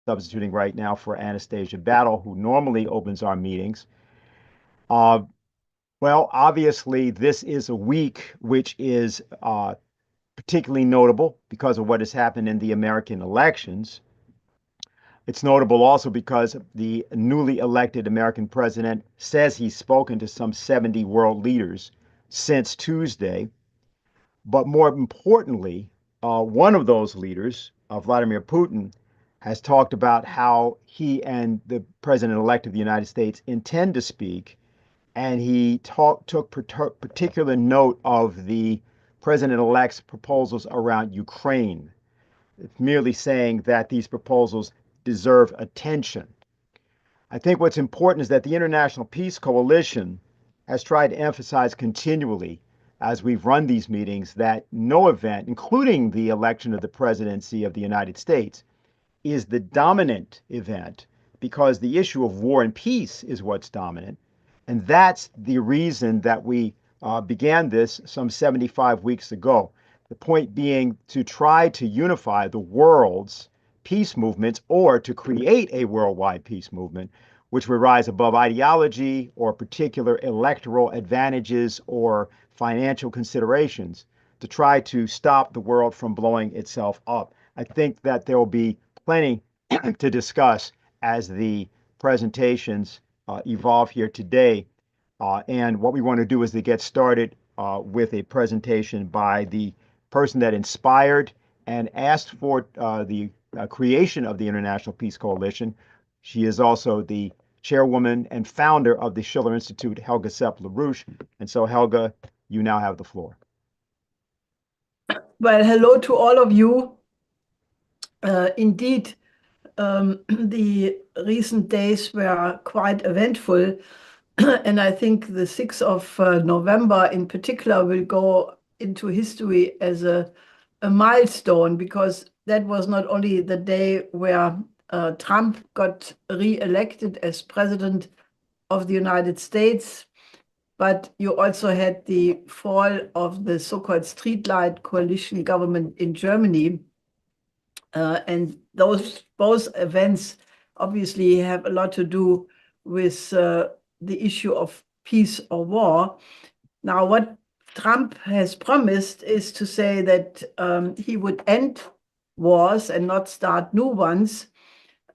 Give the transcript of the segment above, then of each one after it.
substituting right now for Anastasia Battle, who normally opens our meetings. Well, obviously, this is a week which is particularly notable because of what has happened in the American elections. It's notable also because the newly elected American president says he's spoken to some 70 world leaders since Tuesday. But more importantly, one of those leaders, Vladimir Putin, has talked about how he and the president-elect of the United States intend to speak. And he took particular note of the president-elect's proposals around Ukraine. It's merely saying that these proposals deserve attention. I think what's important is that the International Peace Coalition has tried to emphasize continually as we've run these meetings that no event, including the election of the presidency of the United States, is the dominant event because the issue of war and peace is what's dominant. And that's the reason that we began this some 75 weeks ago. The point being to try to unify the world's peace movements or to create a worldwide peace movement, which would rise above ideology or particular electoral advantages or financial considerations to try to stop the world from blowing itself up. I think that there will be plenty to discuss as the presentations evolve here today. And what we want to do is to get started with a presentation by the person that inspired and asked for the creation of the International Peace Coalition. She is also the chairwoman and founder of the Schiller Institute, Helga Zepp-LaRouche. And so, Helga, you now have the floor. Well, hello to all of you. Indeed, the recent days were quite eventful. And I think the 6th of November in particular will go into history as a milestone, because that was not only the day where Trump got re-elected as president of the United States, but you also had the fall of the so-called streetlight coalition government in Germany. And those both events obviously have a lot to do with the issue of peace or war. Now, what Trump has promised is to say that he would end wars and not start new ones.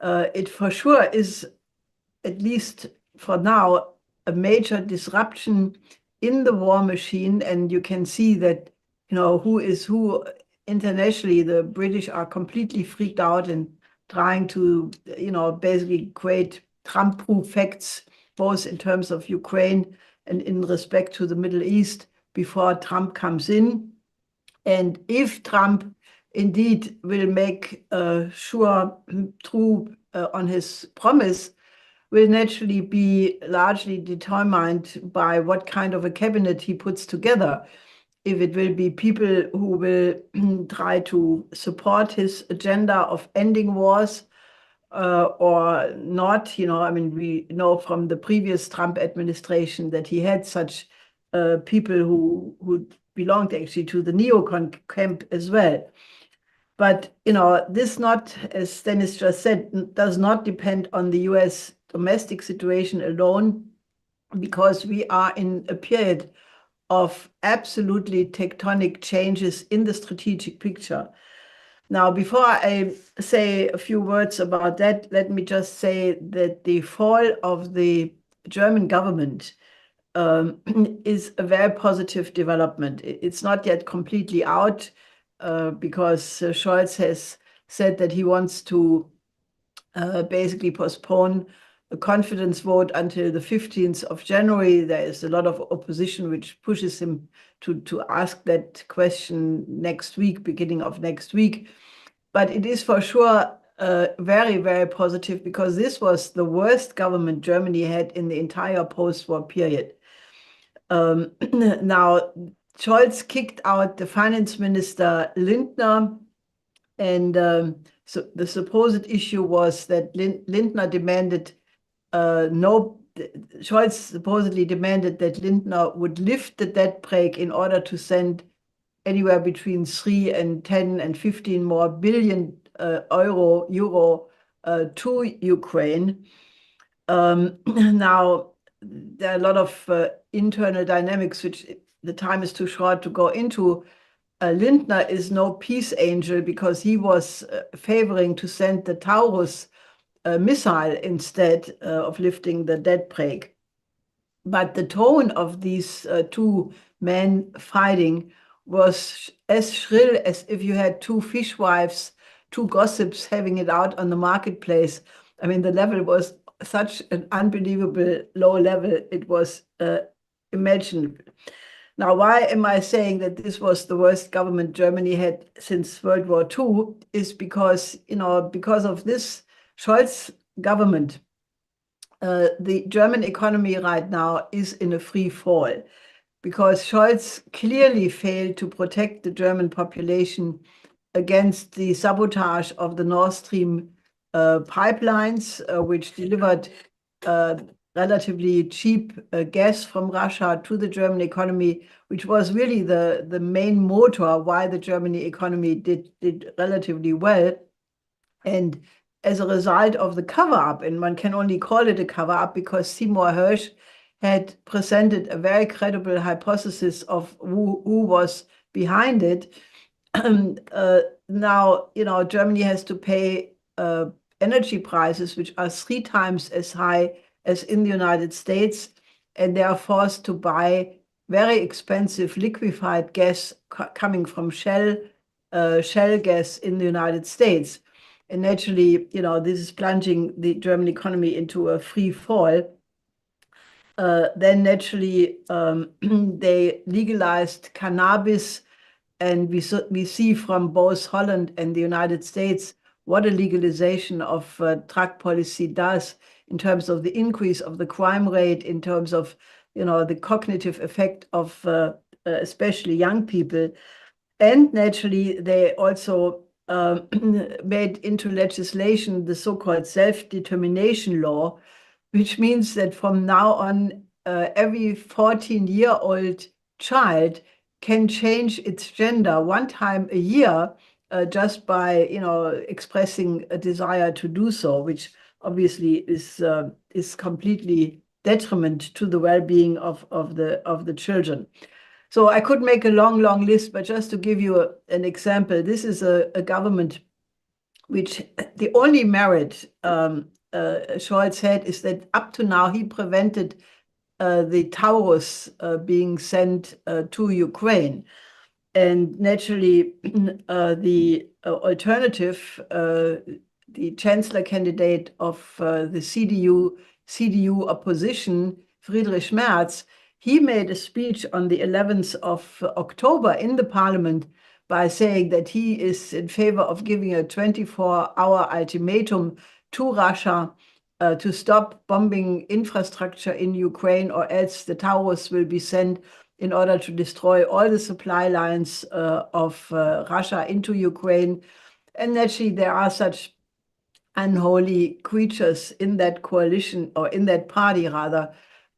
It for sure is, at least for now, a major disruption in the war machine. And you can see that, who is who internationally. The British are completely freaked out and trying to, basically create Trump-proof facts, both in terms of Ukraine and in respect to the Middle East before Trump comes in. And if Trump indeed will make sure true on his promise, will naturally be largely determined by what kind of a cabinet he puts together. If it will be people who will try to support his agenda of ending wars or not. We know from the previous Trump administration that he had such people who belonged actually to the neocon camp as well. But, this not, as Dennis just said, does not depend on the US domestic situation alone, because we are in a period of absolutely tectonic changes in the strategic picture. Now, before I say a few words about that, let me just say that the fall of the German government is a very positive development. It's not yet completely out because Scholz has said that he wants to basically postpone a confidence vote until the 15th of January. There is a lot of opposition which pushes him to ask that question next week, beginning of next week. But it is for sure very, very positive, because this was the worst government Germany had in the entire post-war period. Now, Scholz kicked out the finance minister Lindner, and so the supposed issue was that Lindner demanded Scholz supposedly demanded that Lindner would lift the debt brake in order to send anywhere between 3 and 10 and 15 more billion euro to Ukraine. Now, there are a lot of internal dynamics, which the time is too short to go into. Lindner is no peace angel because he was favoring to send the Taurus missile instead of lifting the dead brake. But the tone of these two men fighting was as shrill as if you had two fishwives, two gossips having it out on the marketplace. I mean, the level was such an unbelievable low level, it was imaginable. Now, why am I saying that this was the worst government Germany had since World War II? Is because, because of this Scholz government, the German economy right now is in a free fall because Scholz clearly failed to protect the German population against the sabotage of the Nord Stream pipelines, which delivered relatively cheap gas from Russia to the German economy, which was really the main motor why the German economy did relatively well. And as a result of the cover-up, and one can only call it a cover-up because Seymour Hersh had presented a very credible hypothesis of who was behind it. Now, Germany has to pay energy prices which are 3 times as high as in the United States, and they are forced to buy very expensive liquefied gas coming from shell gas in the United States. And naturally, this is plunging the German economy into a free fall. Then naturally, they legalized cannabis, and we see from both Holland and the United States what a legalization of drug policy does in terms of the increase of the crime rate, in terms of the cognitive effect of especially young people. And naturally, they also made into legislation the so-called self-determination law, which means that from now on, every 14-year-old child can change its gender 1 time a year just by expressing a desire to do so, which obviously is completely detriment to the well-being of the children. So I could make a long list, but just to give you an example, this is a government which the only merit Scholz had is that up to now he prevented the Taurus being sent to Ukraine. And naturally, the alternative, the chancellor candidate of the CDU opposition, Friedrich Merz, he made a speech on the 11th of October in the parliament by saying that he is in favor of giving a 24-hour ultimatum to Russia to stop bombing infrastructure in Ukraine, or else the Taurus will be sent in order to destroy all the supply lines of Russia into Ukraine. And actually, there are such unholy creatures in that coalition, or in that party rather,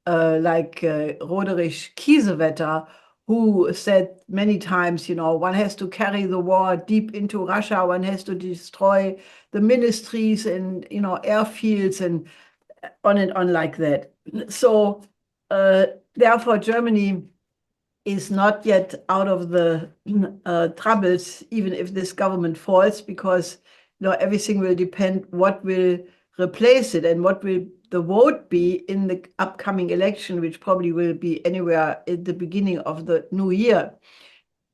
like Roderich Kiesewetter, who said many times, one has to carry the war deep into Russia, one has to destroy the ministries and, airfields and on like that. So therefore, Germany is not yet out of the troubles, even if this government falls, because everything will depend what will replace it and what will the vote be in the upcoming election, which probably will be anywhere at the beginning of the new year.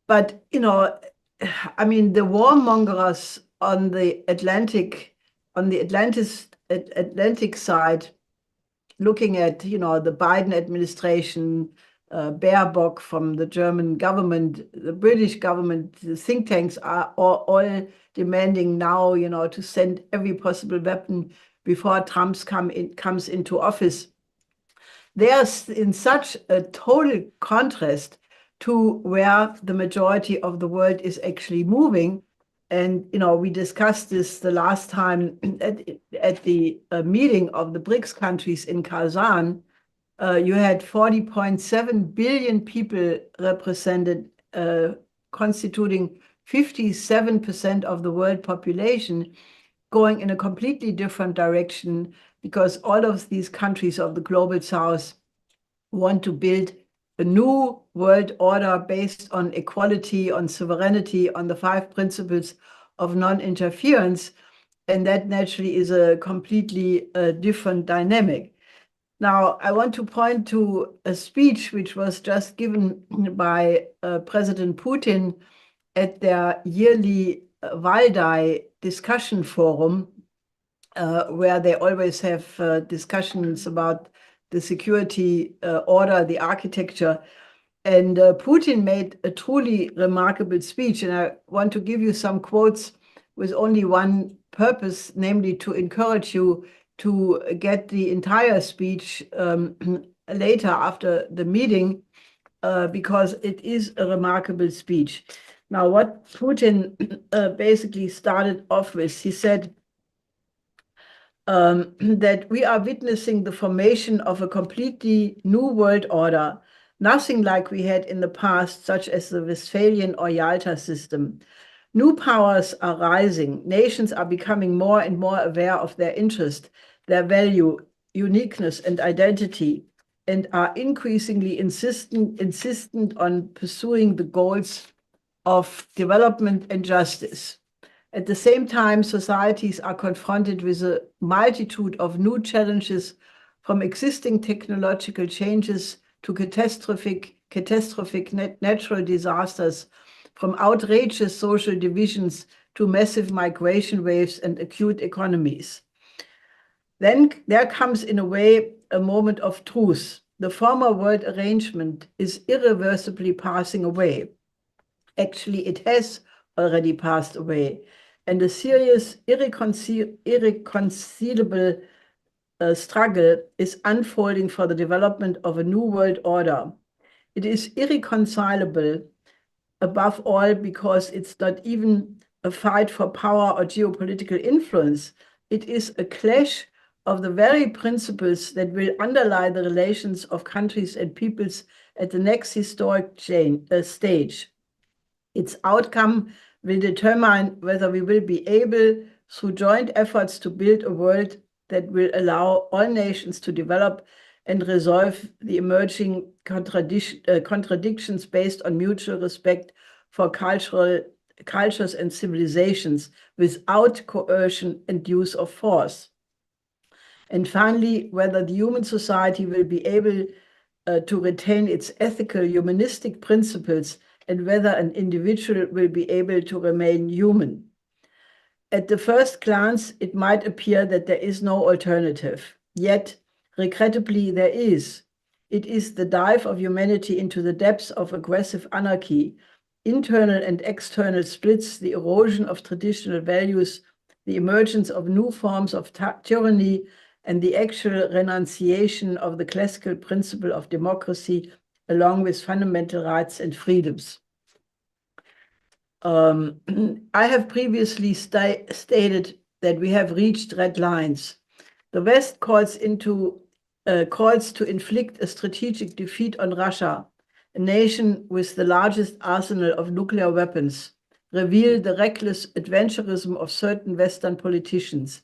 But I mean, the warmongers on the Atlantic side, looking at the Biden administration, Baerbock from the German government, the British government, the think tanks are all demanding now, to send every possible weapon before Trump comes into office. They are in such a total contrast to where the majority of the world is actually moving. And we discussed this the last time at the meeting of the BRICS countries in Kazan. You had 40.7 billion people represented, constituting 57% of the world population. going in a completely different direction because all of these countries of the global south want to build a new world order based on equality, on sovereignty, on the 5 principles of non-interference. And that naturally is a completely different dynamic. Now, I want to point to a speech which was just given by President Putin at their yearly Valdai discussion forum, where they always have discussions about the security order, the architecture. And Putin made a truly remarkable speech. And I want to give you some quotes with only one purpose, namely to encourage you to get the entire speech later after the meeting, because it is a remarkable speech. Now, what Putin basically started off with, he said that we are witnessing the formation of a completely new world order, nothing like we had in the past, such as the Westphalian or Yalta system. New powers are rising. Nations are becoming more and more aware of their interest, their value, uniqueness, and identity, and are increasingly insistent on pursuing the goals of development and justice. At the same time, societies are confronted with a multitude of new challenges, from existing technological changes to catastrophic natural disasters, from outrageous social divisions to massive migration waves and acute economies. Then there comes, in a way, a moment of truth. The former world arrangement is irreversibly passing away. Actually, it has already passed away. And a serious, irreconcilable struggle is unfolding for the development of a new world order. It is irreconcilable, above all, because it's not even a fight for power or geopolitical influence. It is a clash of the very principles that will underlie the relations of countries and peoples at the next historic stage. Its outcome will determine whether we will be able, through joint efforts, to build a world that will allow all nations to develop and resolve the emerging contradictions based on mutual respect for cultures and civilizations without coercion and use of force. And finally, whether the human society will be able to retain its ethical, humanistic principles, and whether an individual will be able to remain human. At the first glance, it might appear that there is no alternative. Yet, regrettably, there is. It is the dive of humanity into the depths of aggressive anarchy, internal and external splits, the erosion of traditional values, the emergence of new forms of tyranny, and the actual renunciation of the classical principle of democracy, along with fundamental rights and freedoms. I have previously stated that we have reached red lines. The West calls to inflict a strategic defeat on Russia, a nation with the largest arsenal of nuclear weapons, reveal the reckless adventurism of certain Western politicians.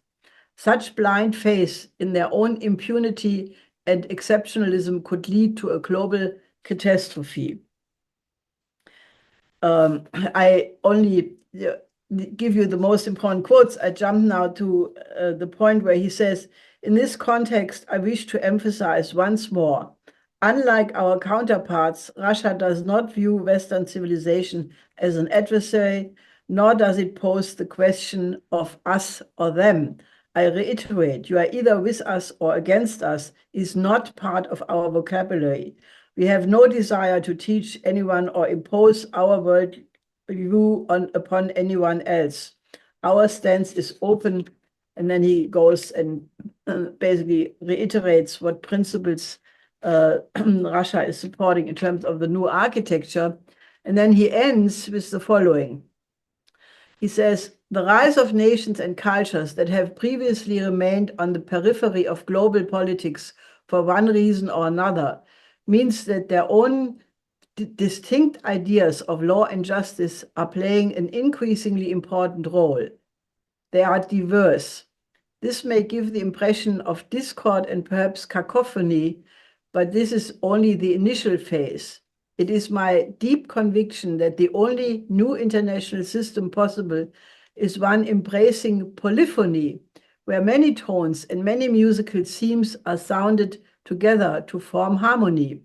Such blind faith in their own impunity and exceptionalism could lead to a global catastrophe. I only give you the most important quotes. I jump now to the point where he says, in this context, I wish to emphasize once more, unlike our counterparts, Russia does not view Western civilization as an adversary, nor does it pose the question of us or them. I reiterate, you are either with us or against us is not part of our vocabulary. We have no desire to teach anyone or impose our world view upon anyone else. Our stance is open. And then he goes and basically reiterates what principles Russia is supporting in terms of the new architecture. And then he ends with the following. He says, the rise of nations and cultures that have previously remained on the periphery of global politics for one reason or another means that their own distinct ideas of law and justice are playing an increasingly important role. they are diverse. This may give the impression of discord and perhaps cacophony, but this is only the initial phase. It is my deep conviction that the only new international system possible is one embracing polyphony, where many tones and many musical themes are sounded together to form harmony.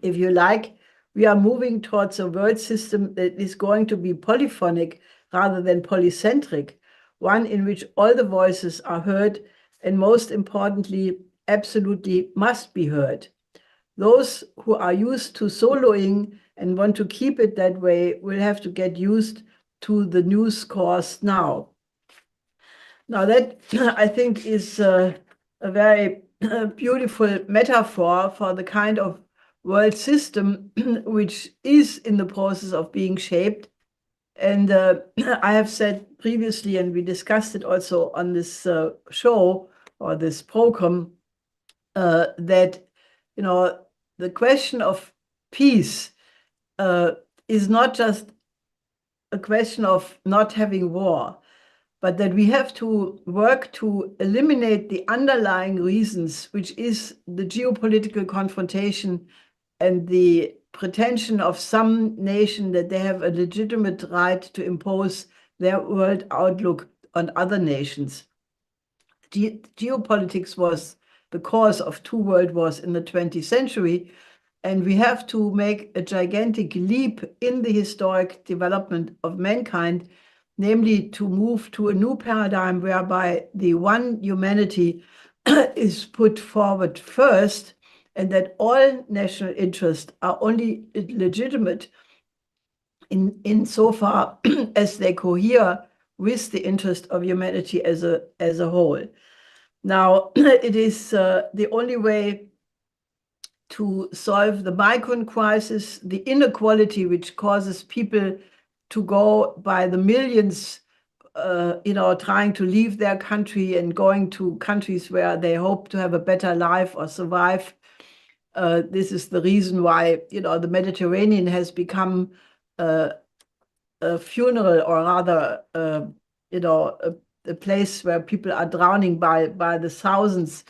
If you like, we are moving towards a world system that is going to be polyphonic rather than polycentric, one in which all the voices are heard and, most importantly, absolutely must be heard. Those who are used to soloing and want to keep it that way will have to get used to the new scores now. Now that, I think, is a very beautiful metaphor for the kind of world system which is in the process of being shaped. And I have said previously, and we discussed it also on this show or this program, that, you know, the question of peace is not just a question of not having war, but that we have to work to eliminate the underlying reasons, which is the geopolitical confrontation and the pretension of some nation that they have a legitimate right to impose their world outlook on other nations. Geopolitics was the cause of 2 world wars in the 20th century, and we have to make a gigantic leap in the historic development of mankind, namely to move to a new paradigm whereby the one humanity is put forward first, and that all national interests are only legitimate in so far as they cohere with the interest of humanity as a whole. Now, it is the only way to solve the migrant crisis, the inequality which causes people to go by the millions, trying to leave their country and going to countries where they hope to have a better life or survive. This is the reason why, the Mediterranean has become a funeral, or rather, a place where people are drowning by the thousands.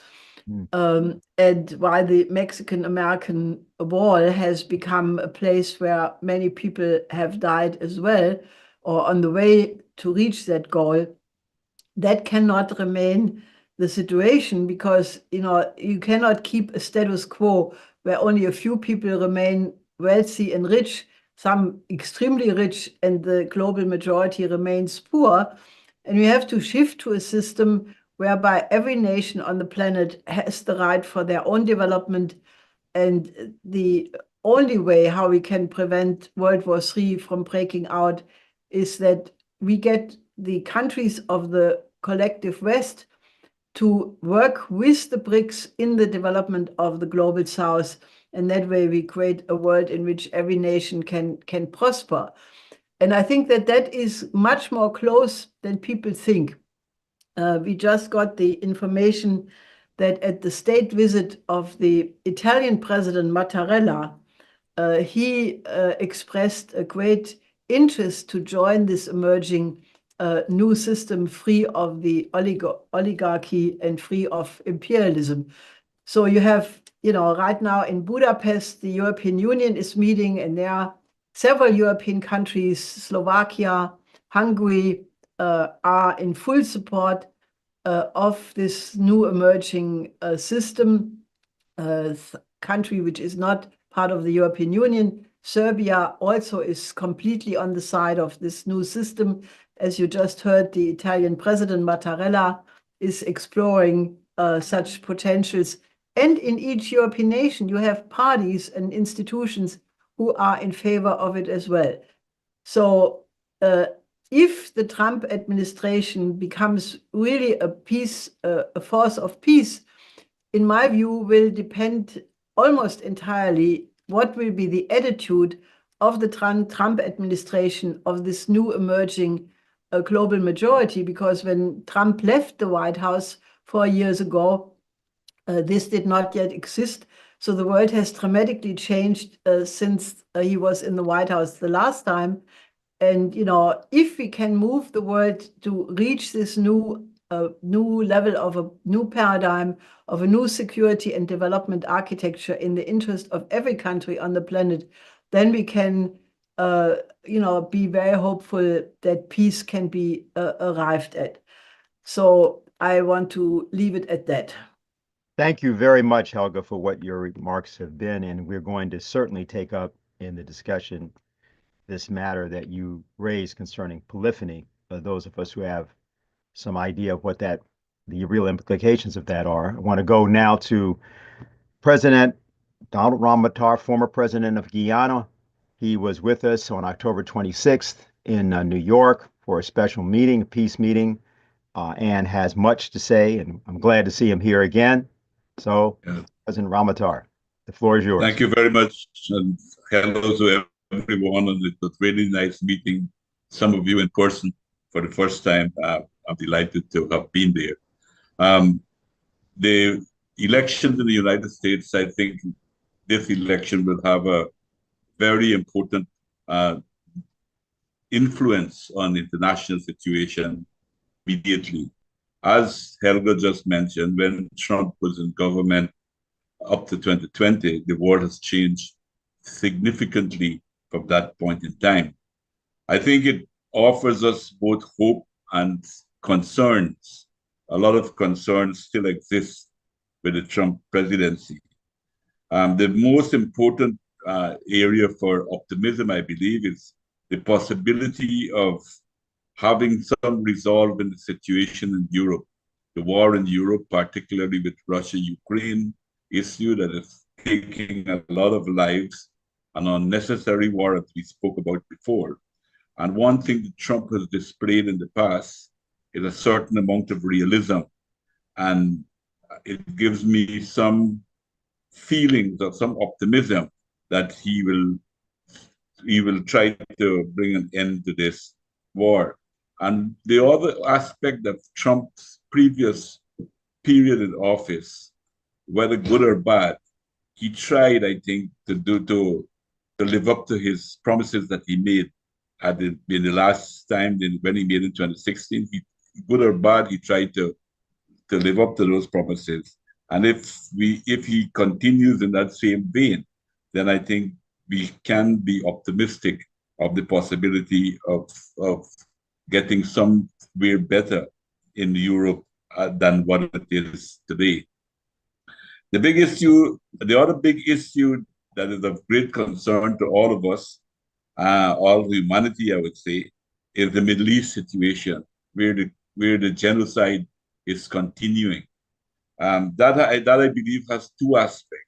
And why the Mexican-American wall has become a place where many people have died as well, or on the way to reach that goal. That cannot remain the situation, because you cannot keep a status quo where only a few people remain wealthy and rich, some extremely rich, and the global majority remains poor. And we have to shift to a system whereby every nation on the planet has the right for their own development. And the only way how we can prevent World War III from breaking out is that we get the countries of the collective West to work with the BRICS in the development of the global South. And that way we create a world in which every nation can prosper. And I think that is much more close than people think. We just got the information that at the state visit of the Italian President Mattarella, he expressed a great interest to join this emerging new system free of the oligarchy and free of imperialism. So you have, right now in Budapest, the European Union is meeting, and there are several European countries, Slovakia, Hungary, are in full support of this new emerging system. Country which is not part of the European Union, Serbia, also is completely on the side of this new system. As you just heard, the Italian President Mattarella is exploring such potentials. And in each European nation, you have parties and institutions who are in favor of it as well. So if the Trump administration becomes really a force of peace, in my view, will depend almost entirely what will be the attitude of the Trump administration of this new emerging global majority. Because when Trump left the White House 4 years ago, this did not yet exist. So the world has dramatically changed since he was in the White House the last time. And if we can move the world to reach this new level of a new paradigm of a new security and development architecture in the interest of every country on the planet, then we can be very hopeful that peace can be arrived at. So I want to leave it at that. Thank you very much, Helga, for what your remarks have been, and we're going to certainly take up in the discussion this matter that you raised concerning polyphony. Those of us who have some idea of what the real implications of that are. I want to go now to President Donald Ramotar, former president of Guyana. He was with us on October 26th in New York for a special meeting, a peace meeting, and has much to say, and I'm glad to see him here again. So, yeah. President Ramotar, the floor is yours. Thank you very much, and hello to everyone, and it was really nice meeting some of you in person for the first time. I'm delighted to have been there. The elections in the United States, I think this election will have a very important influence on the international situation immediately. As Helga just mentioned, when Trump was in government up to 2020, the world has changed significantly from that point in time. I think it offers us both hope and concerns. A lot of concerns still exist with the Trump presidency. The most important area for optimism, I believe, is the possibility of having some resolve in the situation in Europe. The war in Europe, particularly with Russia-Ukraine issue that is taking a lot of lives, an unnecessary war that we spoke about before. And one thing that Trump has displayed in the past is a certain amount of realism. And it gives me some feelings of some optimism that he will try to bring an end to this war. And the other aspect of Trump's previous period in office, whether good or bad, he tried, I think, to live up to his promises that he made in the last time when he made in 2016. Good or bad, he tried to live up to those promises. And if he continues in that same vein, then I think we can be optimistic of the possibility of getting somewhere better in Europe than what it is today. The other big issue that is of great concern to all of us, all humanity, I would say, is the Middle East situation, where the genocide is continuing. That I believe has two aspects.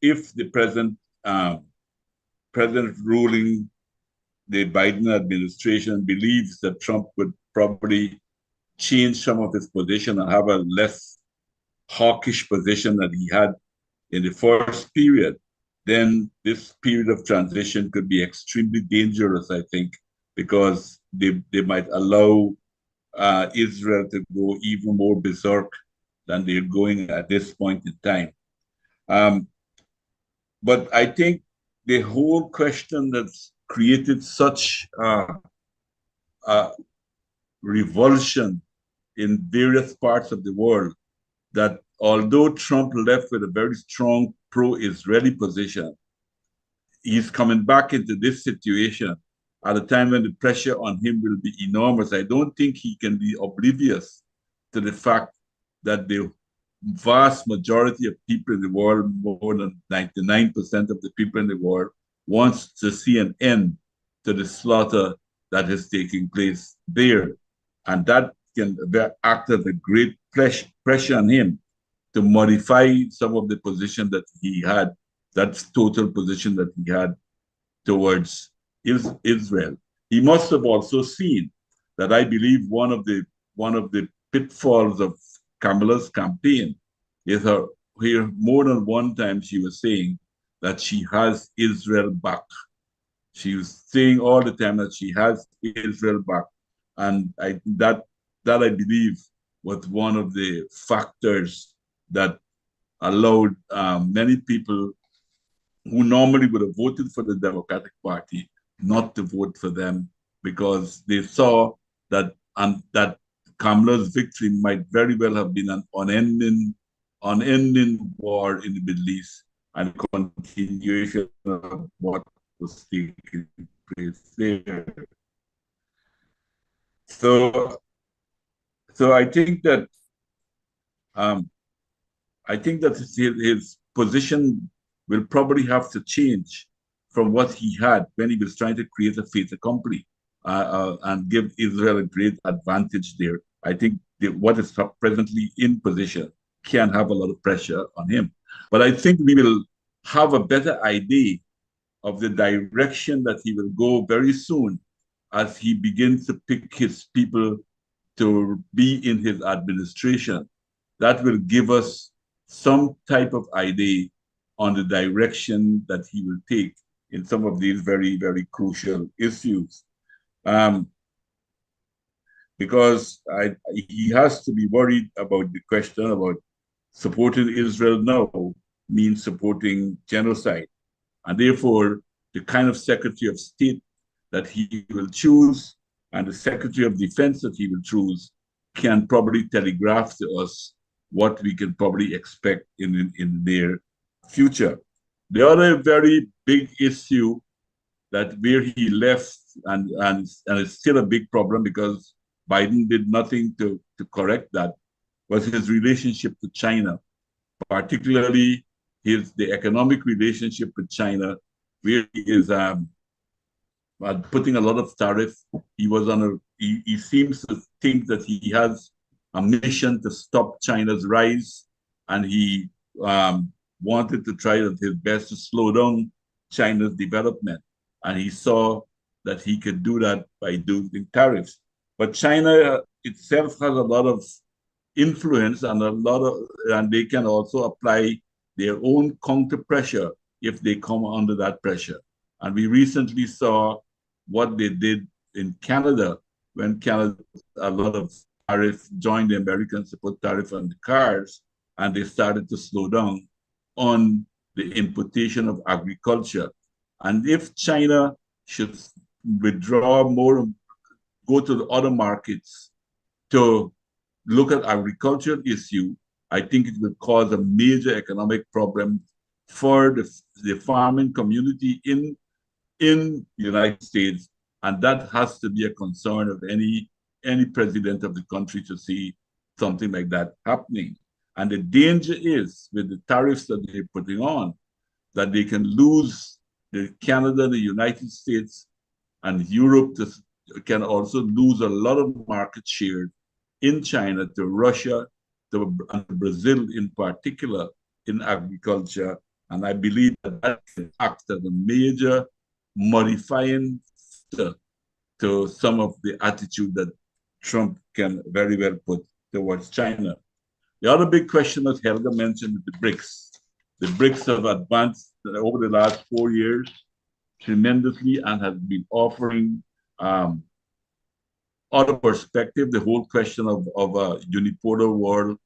If the present ruling, the Biden administration believes that Trump would probably change some of his position and have a less hawkish position that he had in the first period, then this period of transition could be extremely dangerous, I think, because they might allow Israel to go even more berserk than they're going at this point in time. But I think the whole question that's created such revulsion in various parts of the world, that although Trump left with a very strong pro-Israeli position, he's coming back into this situation at a time when the pressure on him will be enormous. I don't think he can be oblivious to the fact that the vast majority of people in the world, more than 99% of the people in the world, wants to see an end to the slaughter that is taking place there. And that can act as a great pressure on him to modify some of the position that he had, that total position that he had towards Israel. He must have also seen that I believe one of the pitfalls of Kamala's campaign is here more than one time she was saying that she has Israel back. She was saying all the time that she has Israel back. And that I believe was one of the factors that allowed many people who normally would have voted for the Democratic Party not to vote for them because they saw that that Kamala's victory might very well have been an unending war in the Middle East and continuation of what was taking place there. So, so um, I think that his position will probably have to change from what he had when he was trying to create a fait accompli and give Israel a great advantage there. I think what is presently in position can have a lot of pressure on him. But I think we will have a better idea of the direction that he will go very soon as he begins to pick his people to be in his administration. That will give us some type of idea on the direction that he will take in some of these very, very crucial issues. Because he has to be worried about the question about supporting Israel now means supporting genocide. And therefore, the kind of Secretary of State that he will choose and the Secretary of Defense that he will choose can probably telegraph to us what we can probably expect in their future. The other very big issue that where he left, and it's still a big problem because Biden did nothing to correct that, was his relationship to China, particularly the economic relationship with China, where he is putting a lot of tariff. He seems to think that he has a mission to stop China's rise, and he wanted to try his best to slow down China's development. And he saw that he could do that by doing tariffs. But China itself has a lot of influence and they can also apply their own counter pressure if they come under that pressure. And we recently saw what they did in Canada when Canada, a lot of tariff joined the Americans to put tariff on the cars, and they started to slow down on the importation of agriculture. And if China should withdraw more, go to the other markets to look at agricultural issue, I think it will cause a major economic problem for the farming community in the United States. And that has to be a concern of any president of the country to see something like that happening. And the danger is with the tariffs that they're putting on, that they can lose Canada, the United States, and Europe can also lose a lot of market share in China to Russia, and Brazil in particular in agriculture. And I believe that can act as a major modifying factor to some of the attitude that Trump can very well put towards China. The other big question that Helga mentioned is the BRICS. The BRICS have advanced over the last 4 years tremendously and has been offering other perspective. The whole question of a unipolar world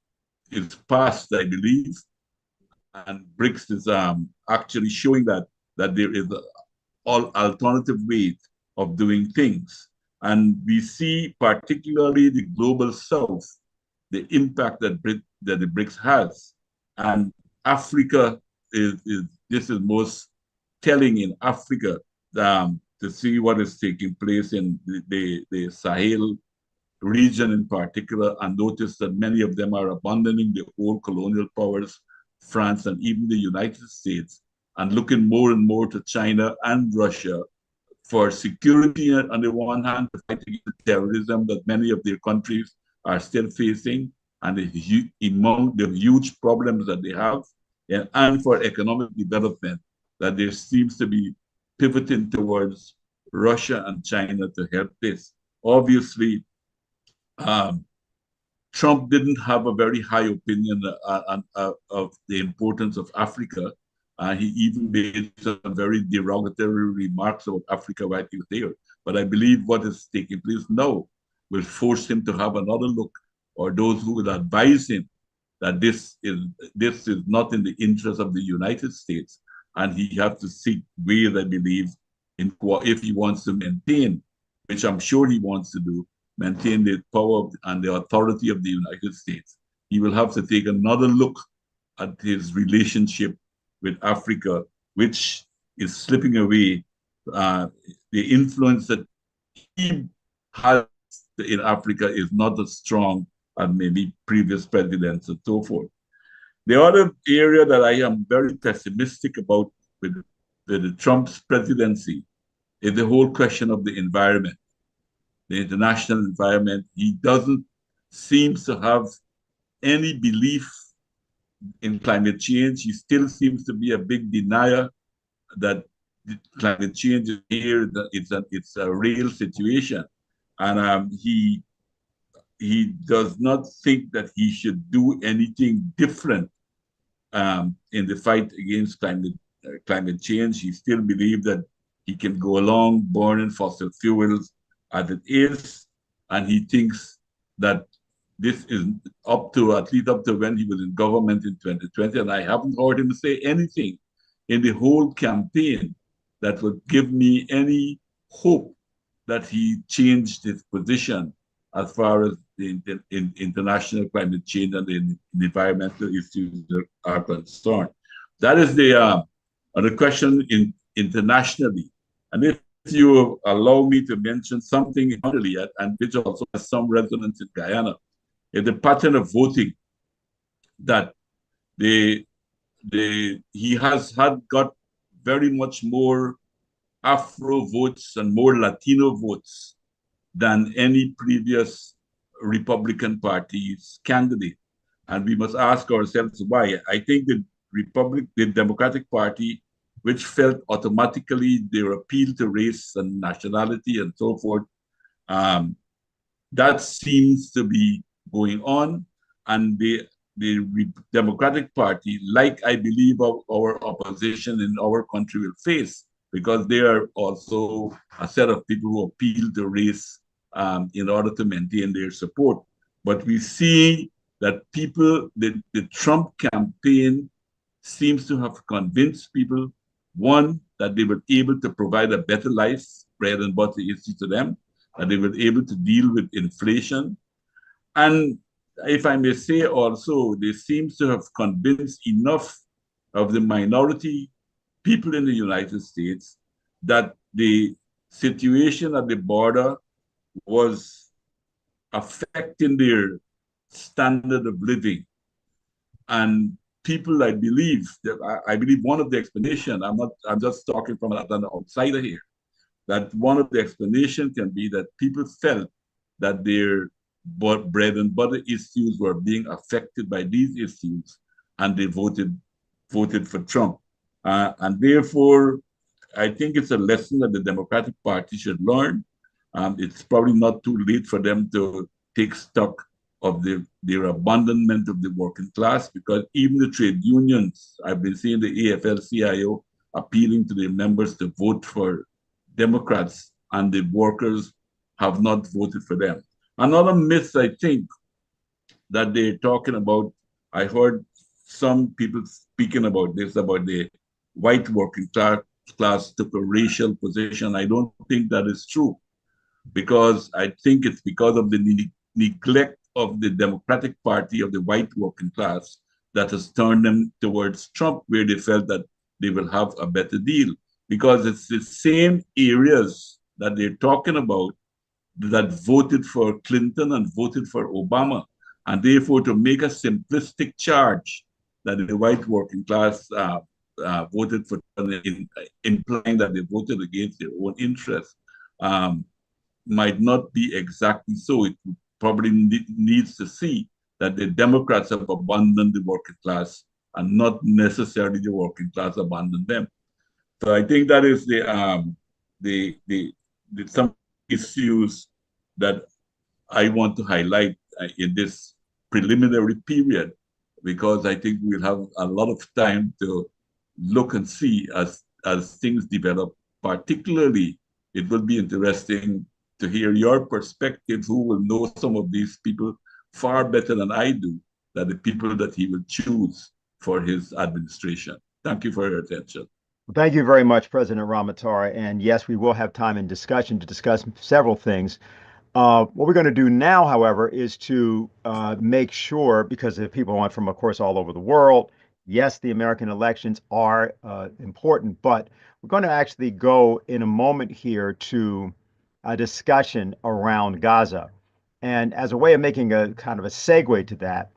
is past, I believe, and BRICS is actually showing that there is all alternative ways of doing things. And we see particularly the global south, the impact that the BRICS has. And Africa this is most telling in Africa to see what is taking place in the Sahel region in particular, and notice that many of them are abandoning the old colonial powers, France and even the United States, and looking more and more to China and Russia for security on the one hand, to fight against terrorism that many of their countries are still facing, and among the huge problems that they have, and for economic development, that there seems to be pivoting towards Russia and China to help this. Obviously, Trump didn't have a very high opinion of the importance of Africa. He even made some very derogatory remarks about Africa while he was there. But I believe what is taking place now will force him to have another look, or those who will advise him that this is not in the interest of the United States, and he has to seek ways, I believe, if he wants to maintain, which I'm sure he wants to do, maintain the power and the authority of the United States, he will have to take another look at his relationship with Africa, which is slipping away. The influence that he has in Africa is not as strong as maybe previous presidents and so forth. The other area that I am very pessimistic about with the Trump's presidency is the whole question of the environment, the international environment. He doesn't seem to have any belief in climate change. He still seems to be a big denier that climate change is here, that it's a real situation. And he does not think that he should do anything different in the fight against climate change. He still believes that he can go along burning fossil fuels as it is, and he thinks that this is at least up to when he was in government in 2020, and I haven't heard him say anything in the whole campaign that would give me any hope that he changed his position as far as the international climate change and the environmental issues are concerned. That is the question internationally. And if you allow me to mention something internally, and which also has some resonance in Guyana, is the pattern of voting that he has got very much more Afro votes and more Latino votes than any previous Republican Party's candidate. And we must ask ourselves why. I think the Democratic Party, which felt automatically their appeal to race and nationality and so forth, that seems to be going on. And the Democratic Party, like I believe our opposition in our country will face, because they are also a set of people who appeal to race in order to maintain their support. But we see that the Trump campaign seems to have convinced people, one, that they were able to provide a better life, bread and butter issue to them, that they were able to deal with inflation. And if I may say also, they seem to have convinced enough of the minority people in the United States that the situation at the border was affecting their standard of living. And people, I believe one of the explanation, I'm just talking from an outsider here, that one of the explanations can be that people felt that their bread and butter issues were being affected by these issues, and they voted for Trump. And therefore, I think it's a lesson that the Democratic Party should learn. It's probably not too late for them to take stock of their abandonment of the working class, because even the trade unions, I've been seeing the AFL-CIO appealing to their members to vote for Democrats, and the workers have not voted for them. Another myth, I think, that they're talking about, I heard some people speaking about this, about the white working class took a racial position. I don't think that is true, because I think it's because of the neglect of the Democratic Party of the white working class that has turned them towards Trump, where they felt that they will have a better deal. Because it's the same areas that they're talking about that voted for Clinton and voted for Obama. And therefore, to make a simplistic charge that the white working class voted for, implying that they voted against their own interests, might not be exactly so. It probably needs to see that the Democrats have abandoned the working class, and not necessarily the working class abandoned them. So I think that is some issues that I want to highlight in this preliminary period, because I think we'll have a lot of time to look and see as things develop. Particularly, it will be interesting to hear your perspective, who will know some of these people far better than I do, that the people that he will choose for his administration. Thank you for your attention. Thank you very much, President Ramatara. And yes, we will have time in discussion to discuss several things. What we're going to do now, however, is to make sure, because if people want from, of course, all over the world, yes, the American elections are important, but we're going to actually go in a moment here to a discussion around Gaza. And as a way of making a kind of a segue to that,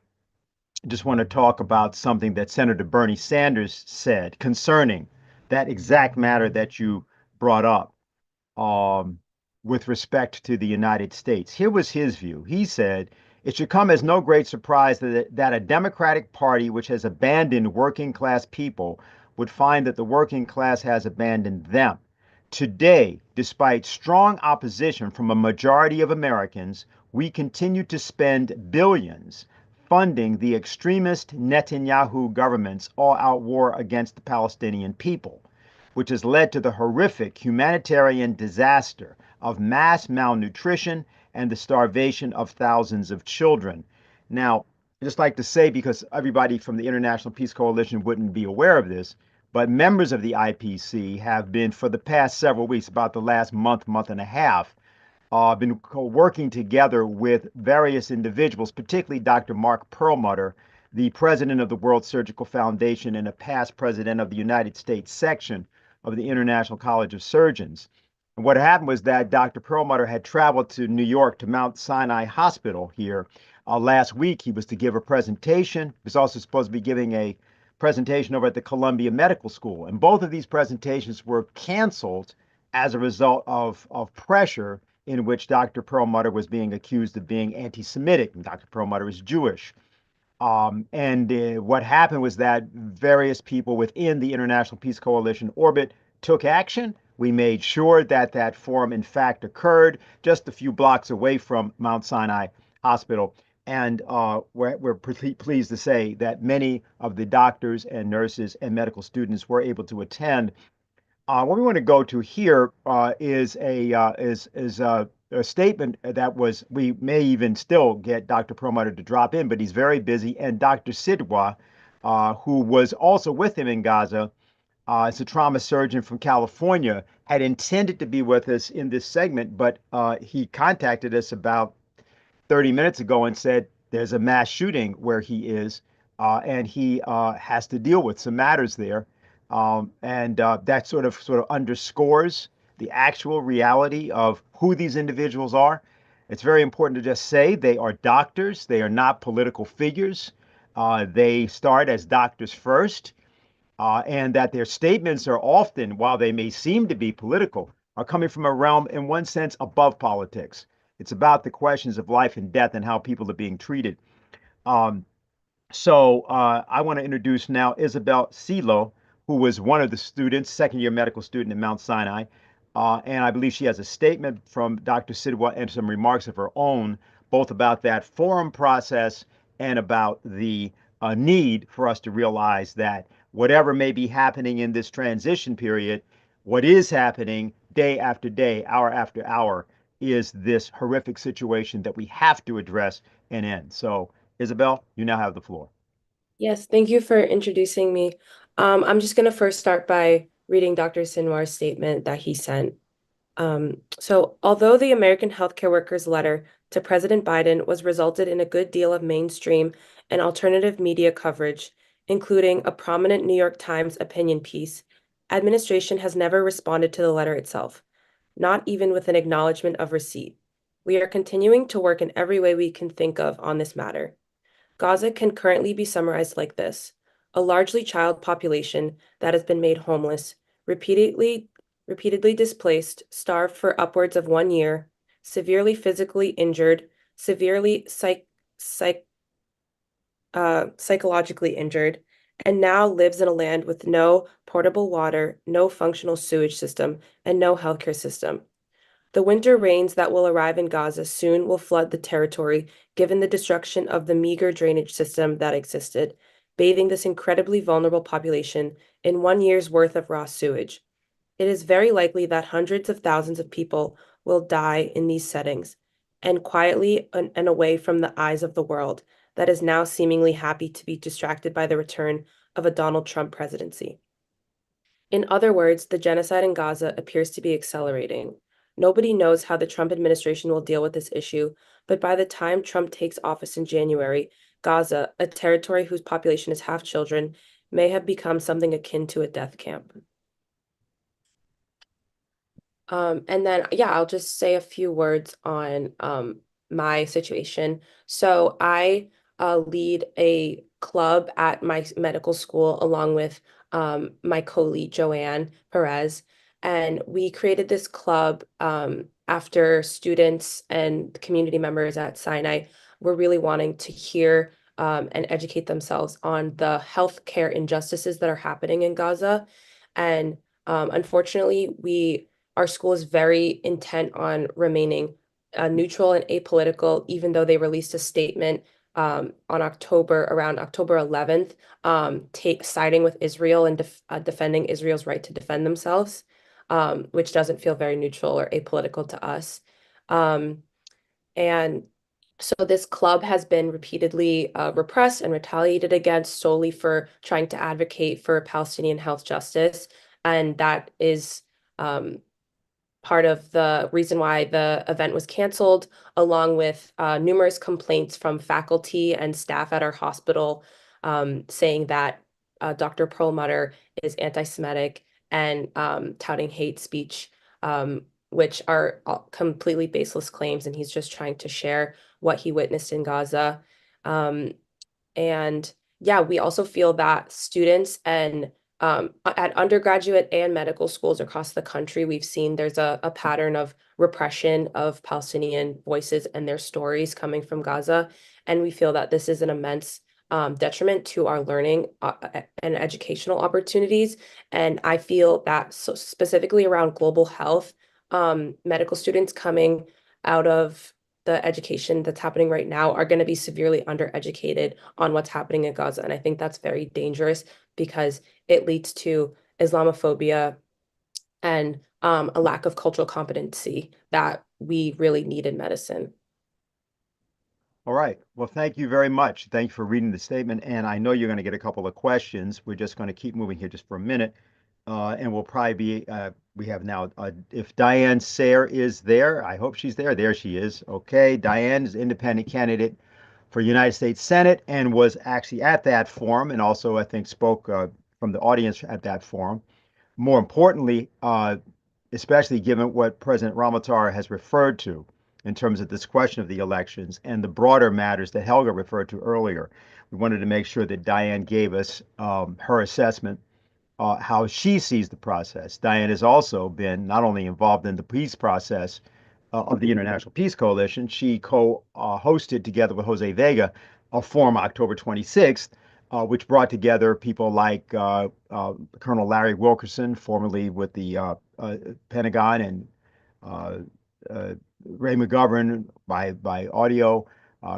I just want to talk about something that Senator Bernie Sanders said concerning that exact matter that you brought up um, with respect to the United States. Here was his view. He said, it should come as no great surprise that a Democratic Party which has abandoned working class people would find that the working class has abandoned them. Today, despite strong opposition from a majority of Americans, we continue to spend billions funding the extremist Netanyahu government's all-out war against the Palestinian people, which has led to the horrific humanitarian disaster of mass malnutrition and the starvation of thousands of children. Now, I just like to say, because everybody from the International Peace Coalition wouldn't be aware of this, but members of the IPC have been, for the past several weeks, about the last month and a half, been working together with various individuals, particularly Dr. Mark Perlmutter, the president of the World Surgical Foundation and a past president of the United States section of the International College of Surgeons. And what happened was that Dr. Perlmutter had traveled to New York to Mount Sinai Hospital here last week. He was to give a presentation. He was also supposed to be giving a presentation over at the Columbia Medical School. And both of these presentations were canceled as a result of pressure in which Dr. Perlmutter was being accused of being anti-Semitic. And Dr. Perlmutter is Jewish. And what happened was that various people within the International Peace Coalition orbit took action. We made sure that that forum, in fact, occurred just a few blocks away from Mount Sinai Hospital. And we're pleased to say that many of the doctors and nurses and medical students were able to attend. What we want to go to here is a statement that was, we may even still get Dr. Perlmutter to drop in, but he's very busy. And Dr. Sidwa, who was also with him in Gaza, is a trauma surgeon from California, had intended to be with us in this segment, but he contacted us about 30 minutes ago and said there's a mass shooting where he is, and he has to deal with some matters there. And that sort of underscores the actual reality of who these individuals are. It's very important to just say they are doctors. They are not political figures. They start as doctors first, and that their statements are often, while they may seem to be political, are coming from a realm, in one sense, above politics. It's about the questions of life and death and how people are being treated. Um, so I want to introduce now Isabel Silo, who was one of the students, second-year medical student at Mount Sinai. And I believe she has a statement from Dr. Sidwa and some remarks of her own, both about that forum process and about the need for us to realize that whatever may be happening in this transition period, what is happening day after day, hour after hour, is this horrific situation that we have to address and end. So, Isabel, you now have the floor. Yes, thank you for introducing me. I'm just going to first start by reading Dr. Sinwar's statement that he sent. So, although the American healthcare workers' letter to President Biden was resulted in a good deal of mainstream and alternative media coverage, including a prominent New York Times opinion piece, administration has never responded to the letter itself, not even with an acknowledgement of receipt. We are continuing to work in every way we can think of on this matter. Gaza can currently be summarized like this: a largely child population that has been made homeless, repeatedly displaced, starved for upwards of 1 year, severely physically injured, severely psychologically injured, and now lives in a land with no portable water, no functional sewage system, and no healthcare system. The winter rains that will arrive in Gaza soon will flood the territory, given the destruction of the meager drainage system that existed, bathing this incredibly vulnerable population in 1 year's worth of raw sewage. It is very likely that hundreds of thousands of people will die in these settings, and quietly and away from the eyes of the world that is now seemingly happy to be distracted by the return of a Donald Trump presidency. In other words, the genocide in Gaza appears to be accelerating. Nobody knows how the Trump administration will deal with this issue, but by the time Trump takes office in January, Gaza, a territory whose population is half children, may have become something akin to a death camp. And then, yeah, I'll just say a few words on my situation. So I lead a club at my medical school along with my co-lead, Joanne Perez. And we created this club after students and community members at Sinai were really wanting to hear and educate themselves on the healthcare injustices that are happening in Gaza. And unfortunately, our school is very intent on remaining neutral and apolitical, even though they released a statement on around October 11th, siding with Israel and defending Israel's right to defend themselves, which doesn't feel very neutral or apolitical to us. And so this club has been repeatedly repressed and retaliated against solely for trying to advocate for Palestinian health justice. And that is part of the reason why the event was canceled, along with numerous complaints from faculty and staff at our hospital saying that Dr. Perlmutter is anti-Semitic and touting hate speech, which are completely baseless claims, and he's just trying to share what he witnessed in Gaza. And yeah, we also feel that students and at undergraduate and medical schools across the country, we've seen there's a pattern of repression of Palestinian voices and their stories coming from Gaza. And we feel that this is an immense detriment to our learning and educational opportunities. And I feel that specifically around global health, medical students coming out of the education that's happening right now are going to be severely undereducated on what's happening in Gaza. And I think that's very dangerous because it leads to Islamophobia and a lack of cultural competency that we really need in medicine. All right. Well, thank you very much. Thank you for reading the statement. And I know you're going to get a couple of questions. We're just going to keep moving here just for a minute. And we'll probably be, we have now, if Diane Sayre is there, I hope she's there. There she is. Okay. Diane is independent candidate for United States Senate and was actually at that forum and also, I think, spoke from the audience at that forum. More importantly, especially given what President Ramotar has referred to in terms of this question of the elections and the broader matters that Helga referred to earlier, we wanted to make sure that Diane gave us her assessment, how she sees the process. Diane has also been not only involved in the peace process of the International Peace Coalition, she co-hosted together with Jose Vega a forum October 26th, which brought together people like Colonel Larry Wilkerson, formerly with the Pentagon, and Ray McGovern by audio,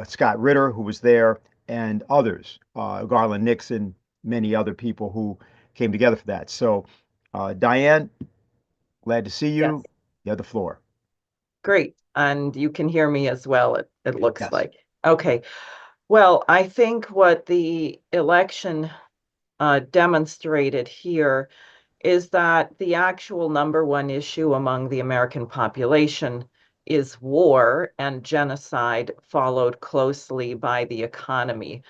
Scott Ritter, who was there, and others, Garland Nixon, many other people who came together for that. So, Diane, glad to see you. Yes. You have the floor. Great. And you can hear me as well, it looks Yes. like. Okay. Well, I think what the election demonstrated here is that the actual number one issue among the American population is war and genocide, followed closely by the economy.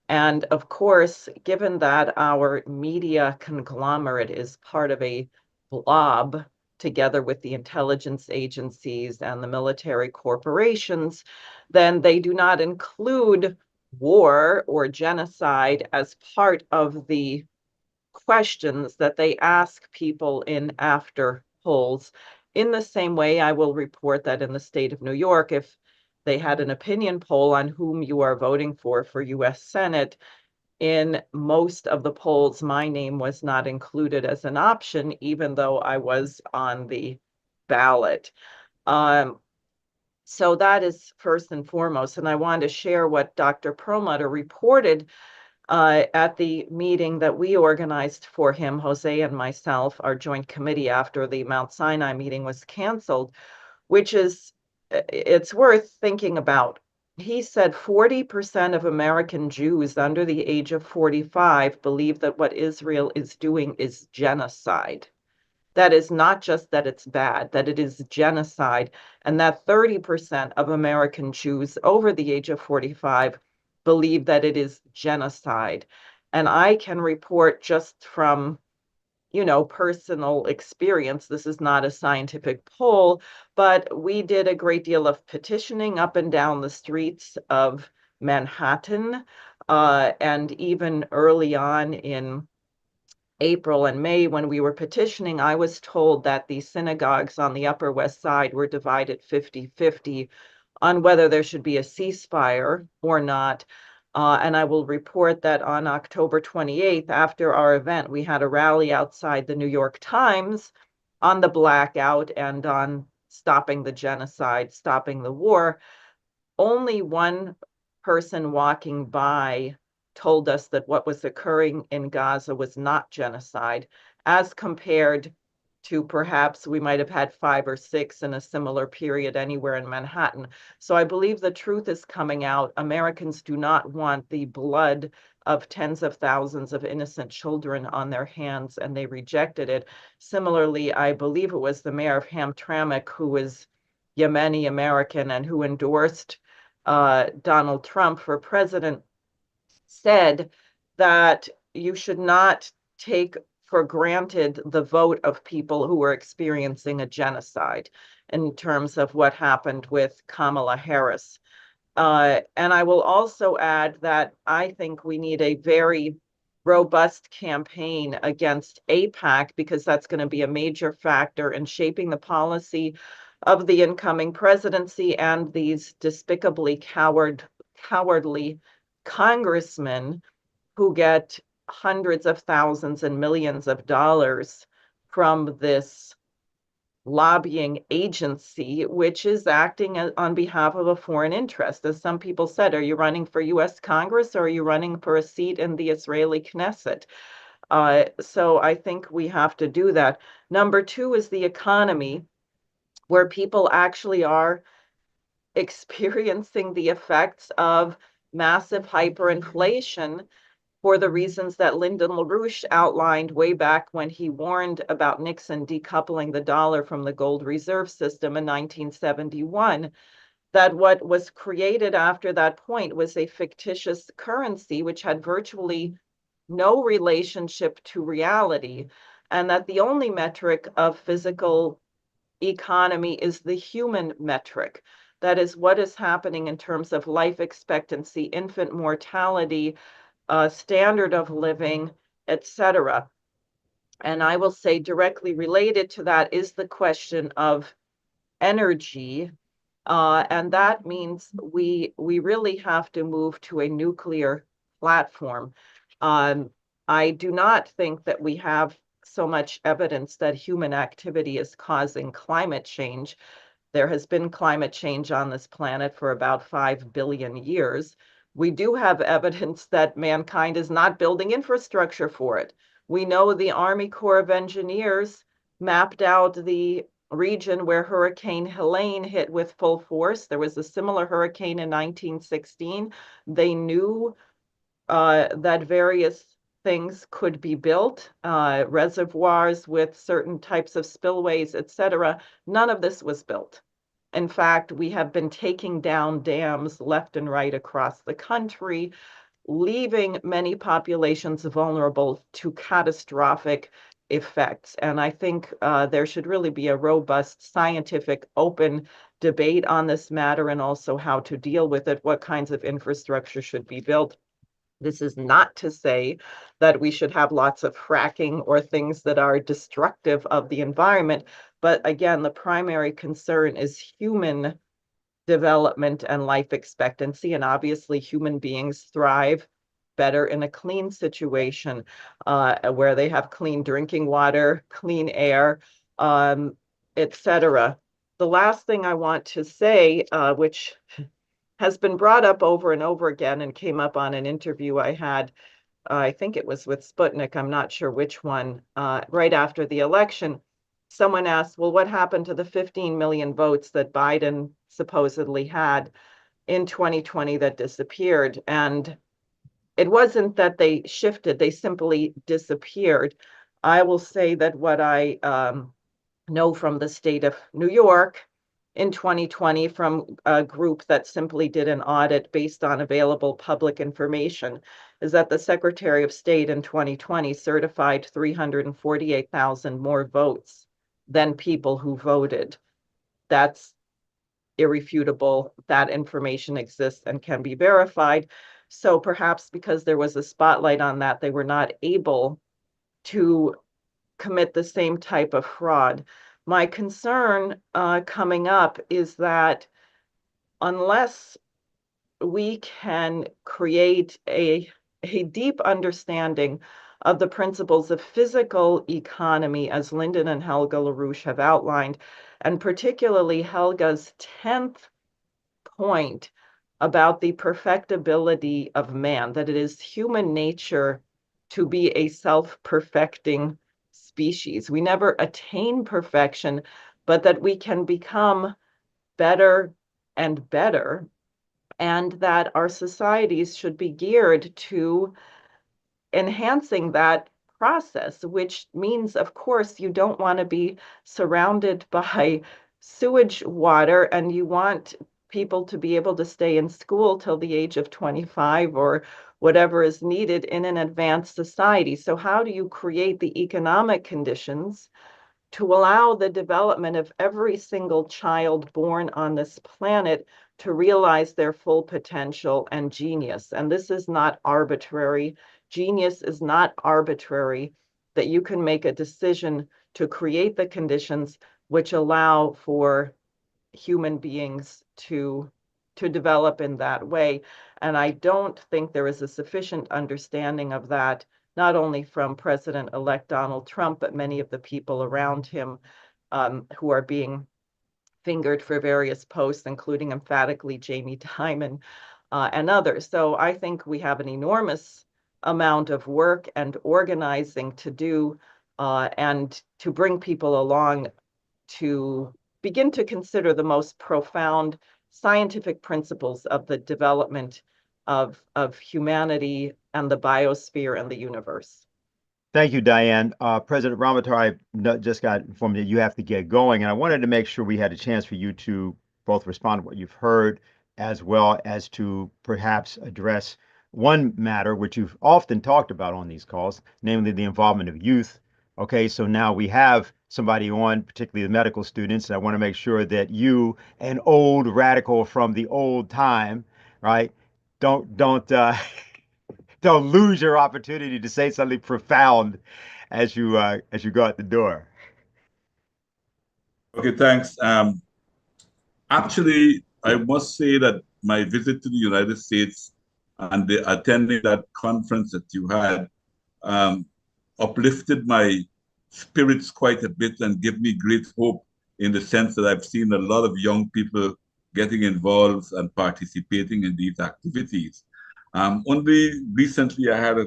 And of course, given that our media conglomerate is part of a blob, together with the intelligence agencies and the military corporations, then they do not include war or genocide as part of the questions that they ask people in after polls. In the same way, I will report that in the state of New York, if they had an opinion poll on whom you are voting for US Senate, in most of the polls, my name was not included as an option, even though I was on the ballot. So that is first and foremost. And I want to share what Dr. Perlmutter reported at the meeting that we organized for him, Jose and myself, our joint committee, after the Mount Sinai meeting was canceled, which is, it's worth thinking about. he said 40% of American Jews under the age of 45 believe that what Israel is doing is genocide. That is not just that it's bad, that it is genocide, and that 30% of American Jews over the age of 45 believe that it is genocide. And I can report just from personal experience. This is not a scientific poll, but we did a great deal of petitioning up and down the streets of Manhattan. And even early on in April and May, when we were petitioning, I was told that the synagogues on the Upper West Side were divided 50-50 on whether there should be a ceasefire or not. And I will report that on October 28th, after our event, we had a rally outside the New York Times on the blackout and on stopping the genocide, stopping the war. Only one person walking by told us that what was occurring in Gaza was not genocide, as compared to perhaps we might have had 5 or 6 in a similar period anywhere in Manhattan. So I believe the truth is coming out. Americans do not want the blood of tens of thousands of innocent children on their hands, and they rejected it. Similarly, I believe it was the mayor of Hamtramck, who was Yemeni American and who endorsed Donald Trump for president, said that you should not take for granted the vote of people who were experiencing a genocide in terms of what happened with Kamala Harris. And I will also add that I think we need a very robust campaign against AIPAC, because that's going to be a major factor in shaping the policy of the incoming presidency and these despicably cowardly congressmen who get hundreds of thousands and millions of dollars from this lobbying agency, which is acting on behalf of a foreign interest. As some people said, are you running for US Congress or are you running for a seat in the Israeli Knesset? So I think we have to do that. Number 2 is the economy, where people actually are experiencing the effects of massive hyperinflation for the reasons that Lyndon LaRouche outlined way back when he warned about Nixon decoupling the dollar from the gold reserve system in 1971, that what was created after that point was a fictitious currency which had virtually no relationship to reality, and that the only metric of physical economy is the human metric. That is what is happening in terms of life expectancy, infant mortality, standard of living, etc. And I will say directly related to that is the question of energy. And that means we really have to move to a nuclear platform. I do not think that we have so much evidence that human activity is causing climate change. There has been climate change on this planet for about 5 billion years. We do have evidence that mankind is not building infrastructure for it. We know the Army Corps of Engineers mapped out the region where Hurricane Helene hit with full force. There was a similar hurricane in 1916. They knew that various things could be built, reservoirs with certain types of spillways, etc. None of this was built. In fact, we have been taking down dams left and right across the country, leaving many populations vulnerable to catastrophic effects. And I think there should really be a robust scientific open debate on this matter, and also how to deal with it, what kinds of infrastructure should be built. This is not to say that we should have lots of fracking or things that are destructive of the environment. But again, the primary concern is human development and life expectancy. And obviously, human beings thrive better in a clean situation where they have clean drinking water, clean air, etc. The last thing I want to say, which has been brought up over and over again and came up on an interview I had, I think it was with Sputnik, I'm not sure which one, right after the election. Someone asked, well, what happened to the 15 million votes that Biden supposedly had? in 2020 that disappeared. And it wasn't that they shifted, they simply disappeared. I will say that what I know from the state of New York in 2020 from a group that simply did an audit based on available public information is that the Secretary of State in 2020 certified 348,000 more votes than people who voted. That's irrefutable. That information exists and can be verified. So perhaps because there was a spotlight on that, they were not able to commit the same type of fraud. My concern coming up is that unless we can create a deep understanding of the principles of physical economy, as Lyndon and Helga LaRouche have outlined, and particularly Helga's 10th point about the perfectibility of man, that it is human nature to be a self-perfecting species. We never attain perfection, but that we can become better and better, and that our societies should be geared to enhancing that process, which means, of course, you don't want to be surrounded by sewage water, and you want people to be able to stay in school till the age of 25 or whatever is needed in an advanced society. So how do you create the economic conditions to allow the development of every single child born on this planet to realize their full potential and genius? And this is not arbitrary. Genius is not arbitrary, that you can make a decision to create the conditions which allow for human beings to develop in that way. And I don't think there is a sufficient understanding of that, not only from President-elect Donald Trump, but many of the people around him who are being fingered for various posts, including emphatically Jamie Dimon and others. So I think we have an enormous amount of work and organizing to do and to bring people along to begin to consider the most profound scientific principles of the development of humanity and the biosphere and the universe. Thank you, Diane. President Ramatar, I just got informed that you have to get going, and I wanted to make sure we had a chance for you to both respond to what you've heard, as well as to perhaps address one matter which you've often talked about on these calls, namely the involvement of youth. Okay, so now we have somebody on, particularly the medical students, and I want to make sure that you, an old radical from the old time, right, don't don't lose your opportunity to say something profound as you go out the door. Okay, thanks. Actually, I must say that my visit to the United States and attending that conference that you had uplifted my spirits quite a bit and give me great hope, in the sense that I've seen a lot of young people getting involved and participating in these activities. Only recently I had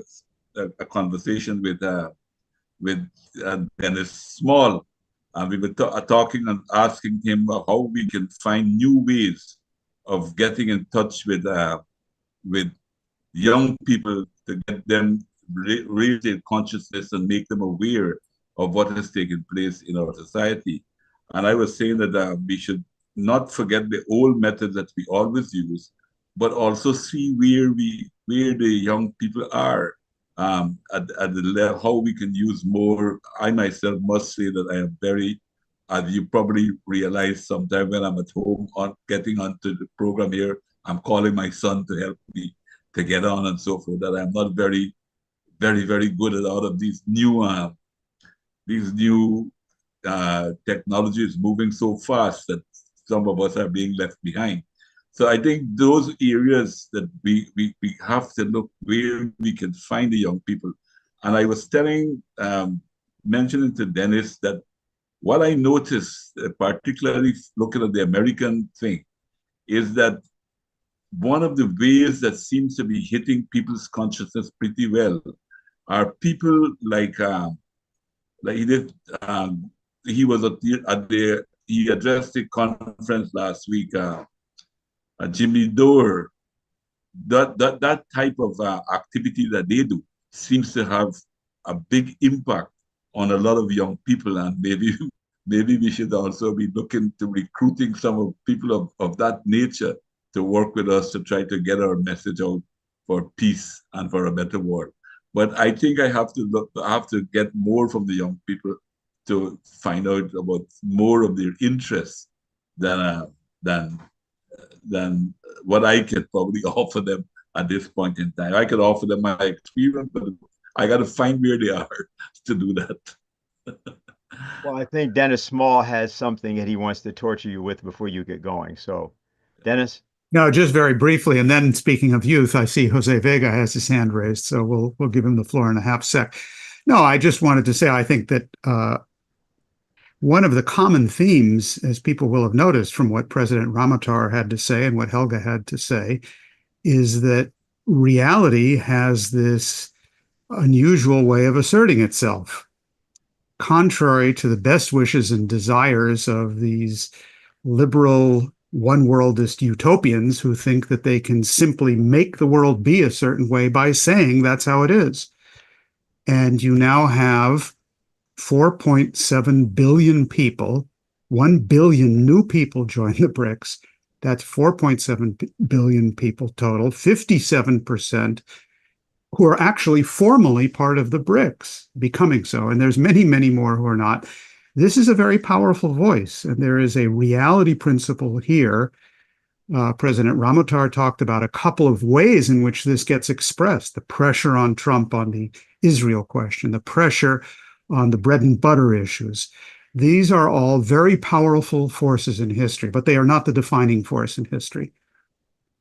a conversation with Dennis Small, and we were talking and asking him how we can find new ways of getting in touch with young people to get them raise their consciousness and make them aware of what is taking place in our society. And I was saying that we should not forget the old methods that we always use, but also see where the young people are at the level, how we can use more. I myself must say that I am very, as you probably realize, sometime when I'm at home getting onto the program here, I'm calling my son to help me to get on and so forth, that I'm not very, very, very good at all of these new technologies moving so fast that some of us are being left behind. So I think those areas that we have to look where we can find the young people. And I was mentioning to Dennis that what I noticed, particularly looking at the American thing, is that one of the ways that seems to be hitting people's consciousness pretty well are people like he did. He was he addressed the conference last week. Jimmy Dore, that type of activity that they do seems to have a big impact on a lot of young people, and maybe we should also be looking to recruiting some of people of that nature to work with us to try to get our message out for peace and for a better world. But I think I have to get more from the young people to find out about more of their interests than what I could probably offer them at this point in time. I could offer them my experience, but I got to find where they are to do that. Well, I think Dennis Small has something that he wants to torture you with before you get going. So, Dennis? No, just very briefly. And then speaking of youth, I see Jose Vega has his hand raised, so we'll give him the floor in a half sec. No, I just wanted to say I think that one of the common themes, as people will have noticed from what President Ramotar had to say and what Helga had to say, is that reality has this unusual way of asserting itself. Contrary to the best wishes and desires of these liberal one-worldist utopians who think that they can simply make the world be a certain way by saying that's how it is. And you now have 4.7 billion people, 1 billion new people join the BRICS. That's 4.7 billion people total, 57% who are actually formally part of the BRICS, becoming so. And there's many, many more who are not. This is a very powerful voice, and there is a reality principle here. President Ramotar talked about a couple of ways in which this gets expressed: the pressure on Trump on the Israel question, the pressure on the bread and butter issues. These are all very powerful forces in history, but they are not the defining force in history.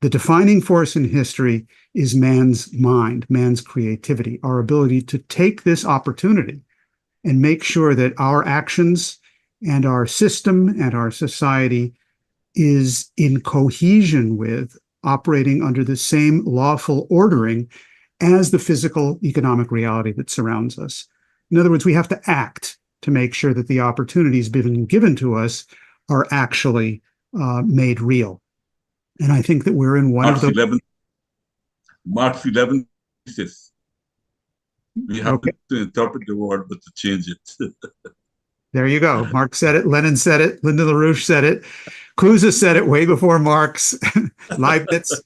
The defining force in history is man's mind, man's creativity, our ability to take this opportunity and make sure that our actions and our system and our society is in cohesion with, operating under the same lawful ordering as the physical economic reality that surrounds us. In other words, we have to act to make sure that the opportunities being given to us are actually made real. And I think that we're in one of the... March 11th, we have Okay. to interpret the word, but to change it. There you go. Marx said it, Lenin said it, Linda LaRouche said it, Kluze said it way before Marx, Leibniz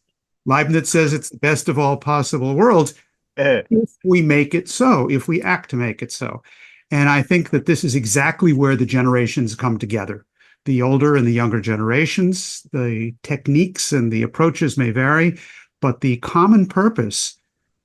says it's the best of all possible worlds. If we make it so, if we act to make it so. And I think that this is exactly where the generations come together. The older and the younger generations, the techniques and the approaches may vary, but the common purpose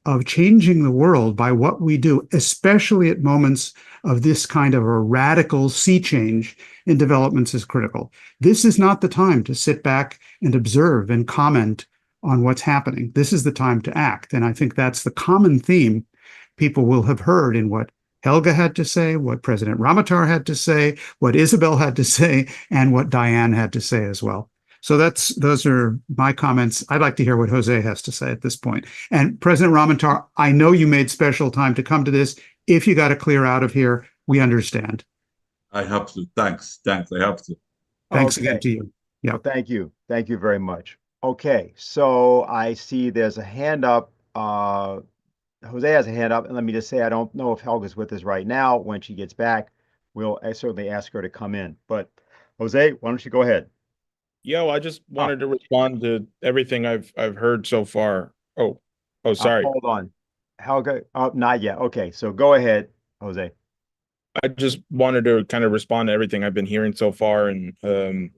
of changing the world by what we do, especially at moments of this kind of a radical sea change in developments, is critical. This is not the time to sit back and observe and comment on what's happening. This is the time to act. And I think that's the common theme people will have heard in what Helga had to say, what President Ramotar had to say, what Isabel had to say, and what Diane had to say as well. So those are my comments. I'd like to hear what Jose has to say at this point. And President Ramotar, I know you made special time to come to this. If you got to clear out of here, we understand. I have to. Thanks. I have to. Thanks again to you. Yeah. Well, thank you. Thank you very much. Okay, so I see there's a hand up. Jose has a hand up, and let me just say, I don't know if Helga's with us right now. When she gets back, we'll certainly ask her to come in. But Jose, why don't you go ahead? Yo, I just wanted to respond to everything I've heard so far. Oh, sorry. Hold on. Helga, not yet. Okay, so go ahead, Jose. I just wanted to kind of respond to everything I've been hearing so far. And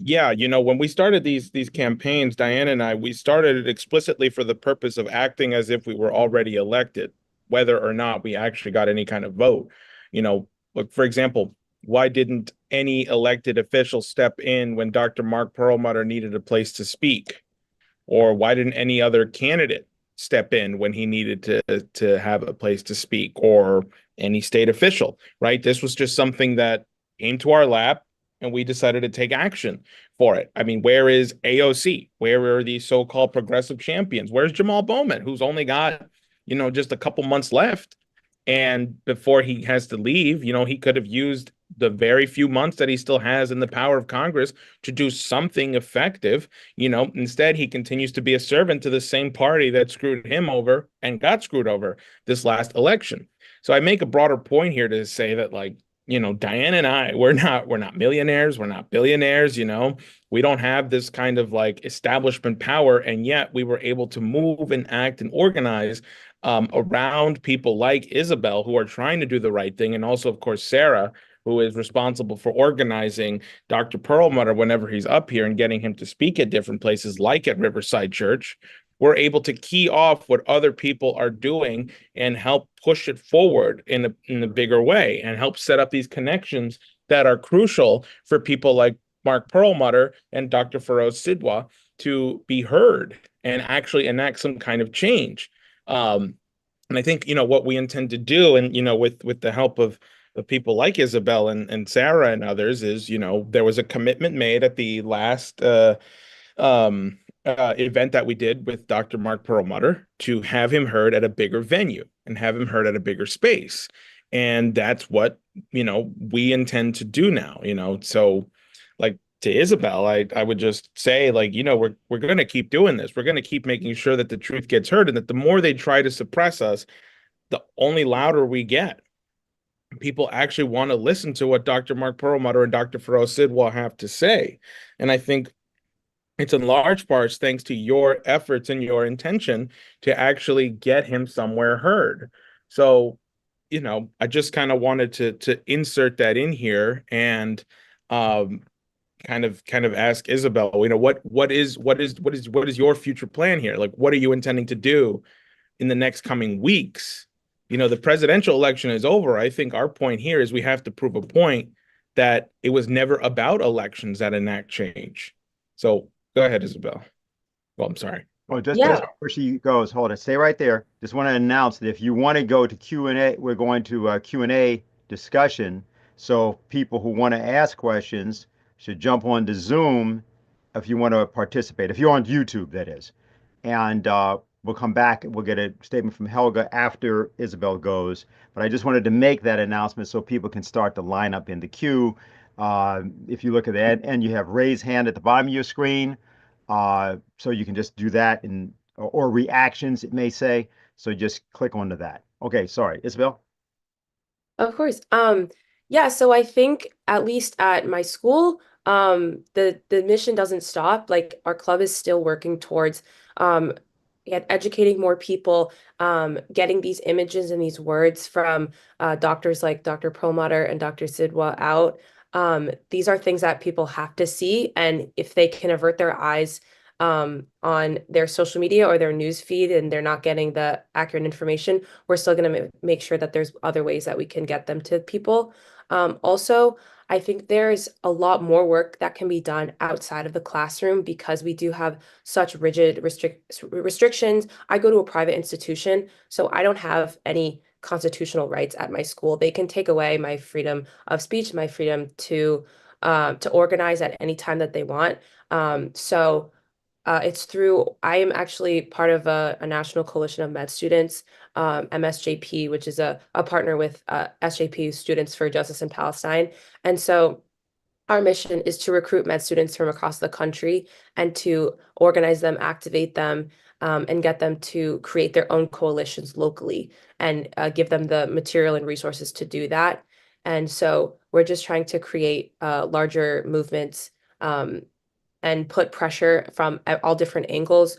yeah, when we started these campaigns, Diane and I, we started it explicitly for the purpose of acting as if we were already elected, whether or not we actually got any kind of vote. Look, for example, why didn't any elected official step in when Dr. Mark Perlmutter needed a place to speak? Or why didn't any other candidate step in when he needed to have a place to speak, or any state official, right? This was just something that came to our lap, and we decided to take action for it. I mean, where is AOC? Where are these so-called progressive champions? Where's Jamal Bowman, who's only got, just a couple months left? And before he has to leave, he could have used the very few months that he still has in the power of Congress to do something effective. Instead, he continues to be a servant to the same party that screwed him over and got screwed over this last election. So I make a broader point here to say that, like, Diane and I, we're not millionaires, we're not billionaires, we don't have this kind of like establishment power, and yet we were able to move and act and organize around people like Isabel, who are trying to do the right thing, and also, of course, Sarah, who is responsible for organizing Dr. Perlmutter whenever he's up here and getting him to speak at different places, like at Riverside Church. We're able to key off what other people are doing and help push it forward in a bigger way, and help set up these connections that are crucial for people like Mark Perlmutter and Dr. Feroz Sidwa to be heard and actually enact some kind of change. And I think, what we intend to do, and, with the help of people like Isabel and Sarah and others, is, there was a commitment made at the last event that we did with Dr. Mark Perlmutter to have him heard at a bigger venue and have him heard at a bigger space. And that's what, we intend to do now, so, like, to Isabel, I would just say, like, we're going to keep doing this. We're going to keep making sure that the truth gets heard, and that the more they try to suppress us, the only louder we get. People actually want to listen to what Dr. Mark Perlmutter and Dr. Feroz Sidwa have to say. And I think it's in large parts thanks to your efforts and your intention to actually get him somewhere heard. So, I just kind of wanted to insert that in here, and kind of ask Isabel, what is your future plan here? Like, what are you intending to do in the next coming weeks? The presidential election is over. I think our point here is we have to prove a point that it was never about elections that enact change. So go ahead, Isabel. Well, I'm sorry. Well, just Yeah. before she goes, hold on, stay right there. Just want to announce that if you want to go to Q&A, we're going to a Q&A discussion. So people who want to ask questions should jump on to Zoom if you want to participate. If you're on YouTube, that is. And we'll come back and we'll get a statement from Helga after Isabel goes. But I just wanted to make that announcement so people can start to line up in the queue. If you look at that, and you have raise hand at the bottom of your screen. So you can just do that, or reactions, it may say. So just click onto that. Okay, sorry, Isabel. Of course. Yeah, so I think at least at my school, the mission doesn't stop. Like, our club is still working towards educating more people, getting these images and these words from doctors like Dr. Perlmutter and Dr. Sidwa out. These are things that people have to see, and if they can avert their eyes on their social media or their news feed and they're not getting the accurate information, we're still going to make sure that there's other ways that we can get them to people. Also, I think there's a lot more work that can be done outside of the classroom because we do have such rigid restrictions. I go to a private institution, so I don't have any constitutional rights at my school. They can take away my freedom of speech, my freedom to organize at any time that they want. It's through, I am actually part of a national coalition of med students, MSJP, which is a partner with SJP, Students for Justice in Palestine. And so our mission is to recruit med students from across the country and to organize them, activate them, and get them to create their own coalitions locally and give them the material and resources to do that. And so we're just trying to create larger movements and put pressure from all different angles.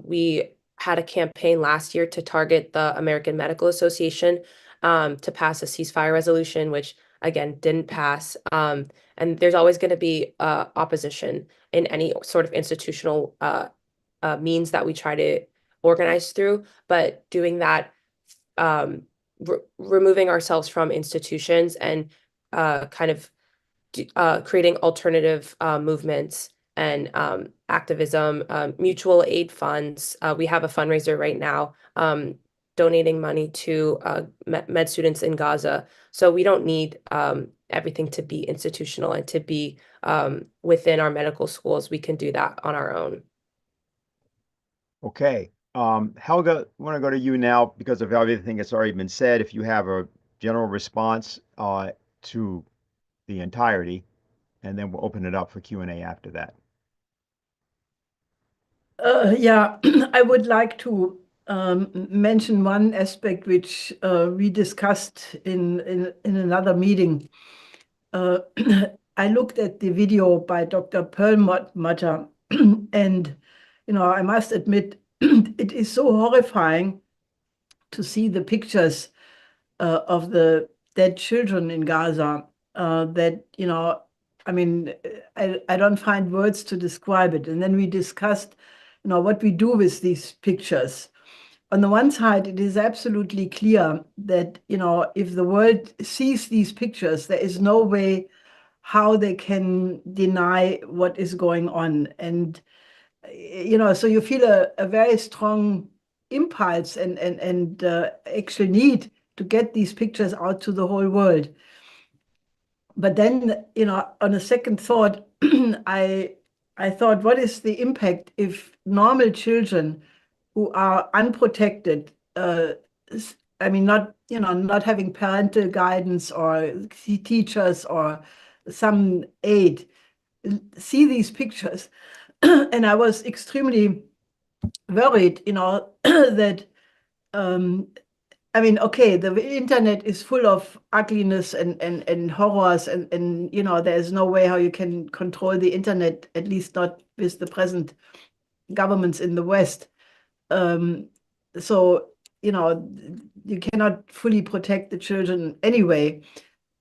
We had a campaign last year to target the American Medical Association to pass a ceasefire resolution, which again didn't pass. And there's always going to be opposition in any sort of institutional means that we try to organize through. But doing that, removing ourselves from institutions and kind of creating alternative movements and activism, mutual aid funds. We have a fundraiser right now donating money to med students in Gaza. So we don't need everything to be institutional and to be within our medical schools. We can do that on our own. Okay. Helga, I want to go to you now because of everything that's already been said. If you have a general response to the entirety, and then we'll open it up for Q&A after that. Yeah, I would like to mention one aspect which we discussed in another meeting. I looked at the video by Dr. Perlmutter, and I must admit, it is so horrifying to see the pictures of the dead children in Gaza that, I mean, I don't find words to describe it. And then we discussed, what we do with these pictures. On the one side, it is absolutely clear that, if the world sees these pictures, there is no way how they can deny what is going on. And, so you feel a very strong impulse and actual need to get these pictures out to the whole world. But then, on a second thought, I thought, what is the impact if normal children who are unprotected, I mean, not having parental guidance or teachers or some aid, see these pictures? And I was extremely worried, that I mean, okay, the internet is full of ugliness and horrors, and there's no way how you can control the internet, at least not with the present governments in the West. So, you cannot fully protect the children anyway.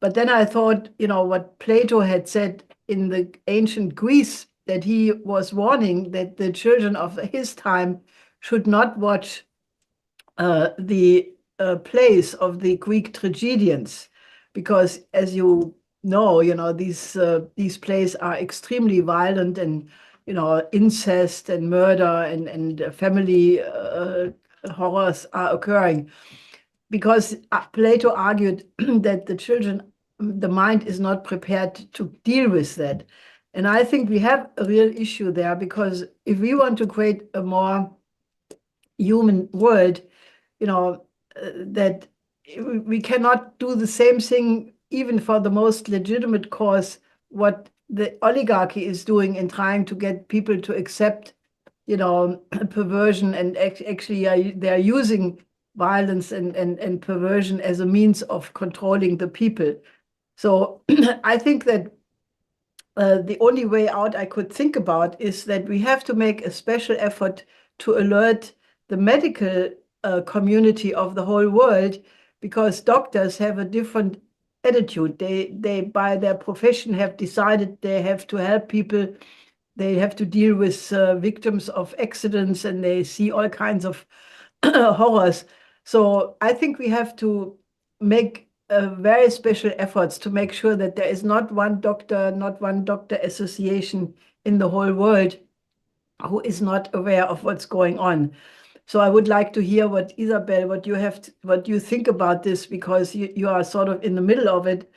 But then I thought, what Plato had said in the ancient Greece, that he was warning that the children of his time should not watch the plays of the Greek tragedians, because, as you know, these plays are extremely violent, and incest and murder and family horrors are occurring. Because Plato argued that the mind is not prepared to deal with that. And I think we have a real issue there, because if we want to create a more human world, that we cannot do the same thing, even for the most legitimate cause, what the oligarchy is doing in trying to get people to accept, perversion, and actually they're using violence and perversion as a means of controlling the people. So I think that the only way out I could think about is that we have to make a special effort to alert the medical community of the whole world, because doctors have a different attitude. They by their profession have decided they have to help people. They have to deal with victims of accidents, and they see all kinds of horrors. So I think we have to make very special efforts to make sure that there is not one doctor association in the whole world who is not aware of what's going on. So I would like to hear what Isabel, what you think about this, because you are sort of in the middle of it,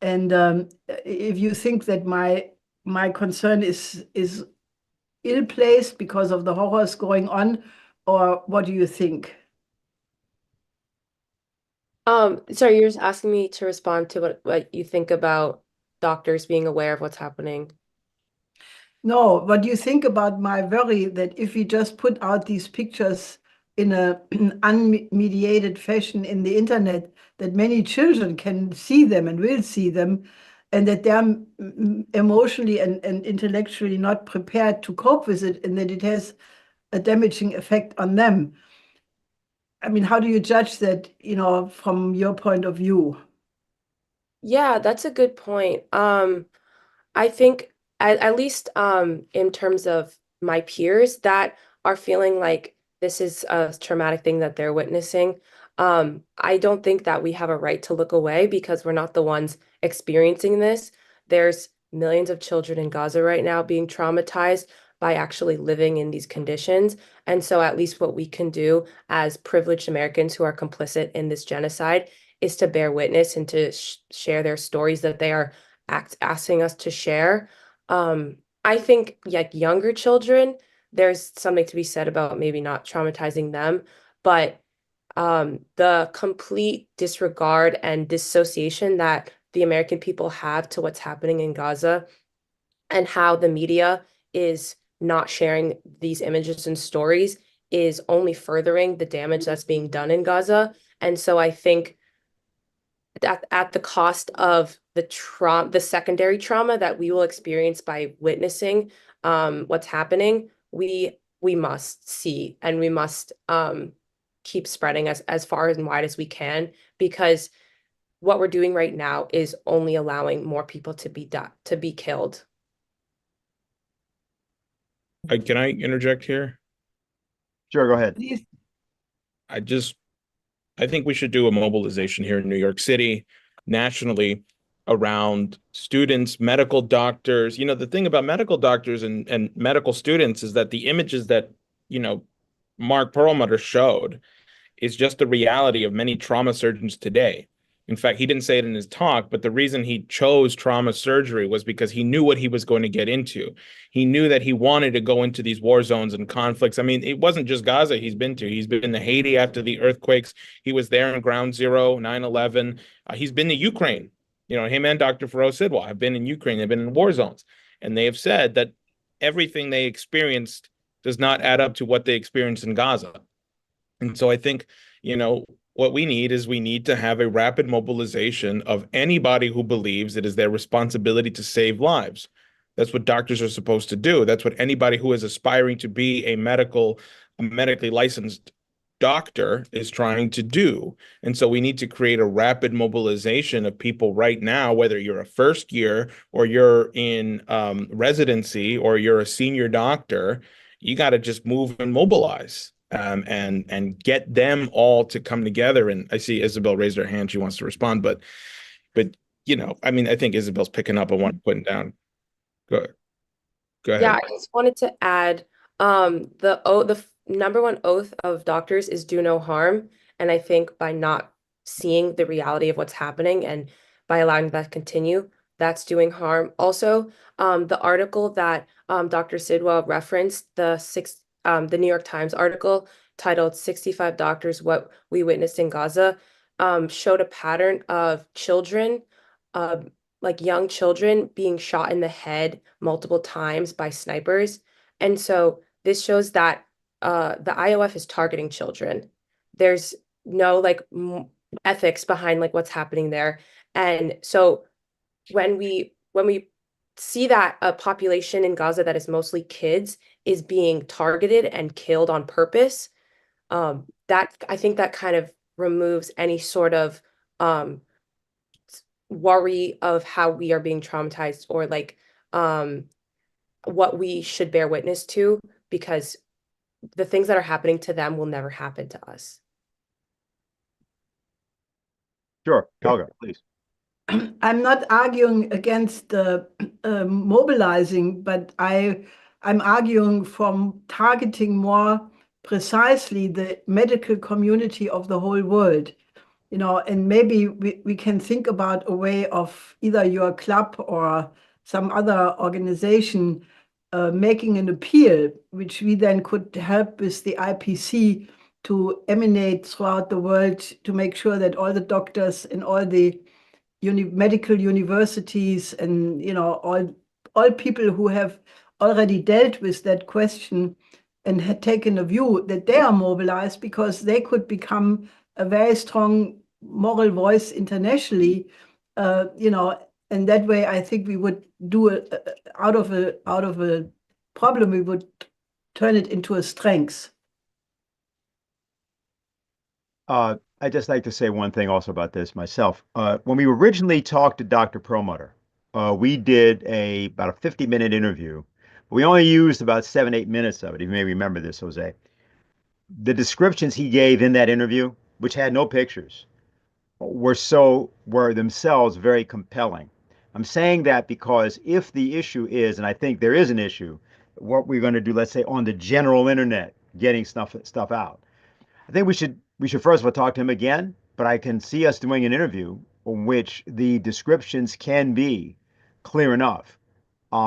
and if you think that my concern is ill-placed because of the horrors going on, or what do you think? Sorry, you're just asking me to respond to what you think about doctors being aware of what's happening. No, what do you think about my worry that if we just put out these pictures in an unmediated fashion in the internet, that many children can see them and will see them, and that they're emotionally and intellectually not prepared to cope with it, and that it has a damaging effect on them? I mean, how do you judge that, from your point of view? Yeah, that's a good point. I think at least in terms of my peers that are feeling like this is a traumatic thing that they're witnessing, I don't think that we have a right to look away because we're not the ones experiencing this. There's millions of children in Gaza right now being traumatized by actually living in these conditions. And so at least what we can do as privileged Americans who are complicit in this genocide is to bear witness and to share their stories that they are asking us to share. I think like younger children, there's something to be said about maybe not traumatizing them, but the complete disregard and dissociation that the American people have to what's happening in Gaza, and how the media is not sharing these images and stories is only furthering the damage that's being done in Gaza. And so I think at the cost of the secondary trauma that we will experience by witnessing what's happening, we must see, and we must keep spreading as far and wide as we can, because what we're doing right now is only allowing more people to be killed. Can I interject here? Sure, go ahead. Please. I think we should do a mobilization here in New York City, nationally, around students, medical doctors. You know, the thing about medical doctors and medical students is that the images that, you know, Mark Perlmutter showed is just the reality of many trauma surgeons today. In fact, he didn't say it in his talk, but the reason he chose trauma surgery was because he knew what he was going to get into. He knew that he wanted to go into these war zones and conflicts. I mean, it wasn't just Gaza he's been to. He's been to Haiti after the earthquakes. He was there in Ground Zero, 9/11. He's been to Ukraine. You know, him and Dr. Feroz Sidwal have been in Ukraine. They've been in war zones. And they have said that everything they experienced does not add up to what they experienced in Gaza. And so I think, you know, what we need to have a rapid mobilization of anybody who believes it is their responsibility to save lives. That's what doctors are supposed to do. That's what anybody who is aspiring to be a medically licensed doctor is trying to do. And so we need to create a rapid mobilization of people right now, whether you're a first year or you're in residency or you're a senior doctor. You got to just move and mobilize. And get them all to come together. And I see Isabel raised her hand; she wants to respond, but you know, I mean, I think Isabel's picking up on what I'm putting down. Go ahead. Yeah, I just wanted to add, the number one oath of doctors is do no harm, and I think by not seeing the reality of what's happening and by allowing that to continue, that's doing harm. Also, the article that Dr. Sidwell referenced, the New York Times article titled 65 Doctors, What We Witnessed in Gaza, showed a pattern of children, like young children, being shot in the head multiple times by snipers. And so this shows that the IOF is targeting children. There's no like ethics behind like what's happening there. And so when we see that a population in Gaza that is mostly kids is being targeted and killed on purpose, that I think that kind of removes any sort of worry of how we are being traumatized or like what we should bear witness to, because the things that are happening to them will never happen to us. Sure, Helga, please. I'm not arguing against mobilizing, but I'm arguing from targeting more precisely the medical community of the whole world, you know, and maybe we can think about a way of either your club or some other organization making an appeal, which we then could help with the IPC to emanate throughout the world to make sure that all the doctors in all the medical universities and, you know, all people who have already dealt with that question and had taken a view that they are mobilized, because they could become a very strong moral voice internationally, you know, and that way I think we would do out of a problem, we would turn it into a strength. I'd just like to say one thing also about this myself. When we originally talked to Dr. Perlmutter, we did about a 50-minute interview. We only used about 7-8 minutes of it. You may remember this, Jose. The descriptions he gave in that interview, which had no pictures, were themselves very compelling. I'm saying that because if the issue is, and I think there is an issue, what we're going to do, let's say on the general internet, getting stuff out. I think we should first of all talk to him again, but I can see us doing an interview in which the descriptions can be clear enough,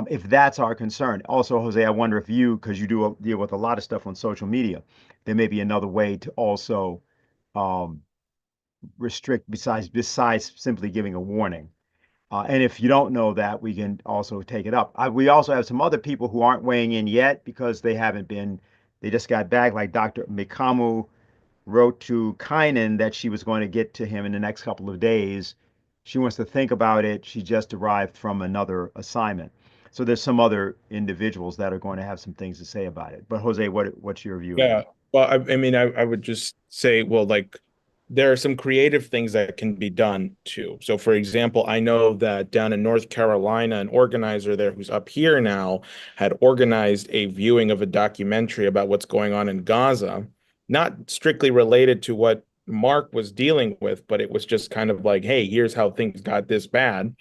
if that's our concern. Also, Jose, I wonder if you, because you do deal with a lot of stuff on social media, there may be another way to also restrict besides simply giving a warning. And if you don't know that, we can also take it up. We also have some other people who aren't weighing in yet because they haven't been, they just got back, like Dr. Mikamu wrote to Kynan that she was going to get to him in the next couple of days. She wants to think about it. She just arrived from another assignment. So there's some other individuals that are going to have some things to say about it. But Jose, what's your view? Yeah. Well, I mean, I would just say, well, like, there are some creative things that can be done too. So, for example, I know that down in North Carolina, an organizer there who's up here now had organized a viewing of a documentary about what's going on in Gaza, not strictly related to what Mark was dealing with, but it was just kind of like, hey, here's how things got this bad.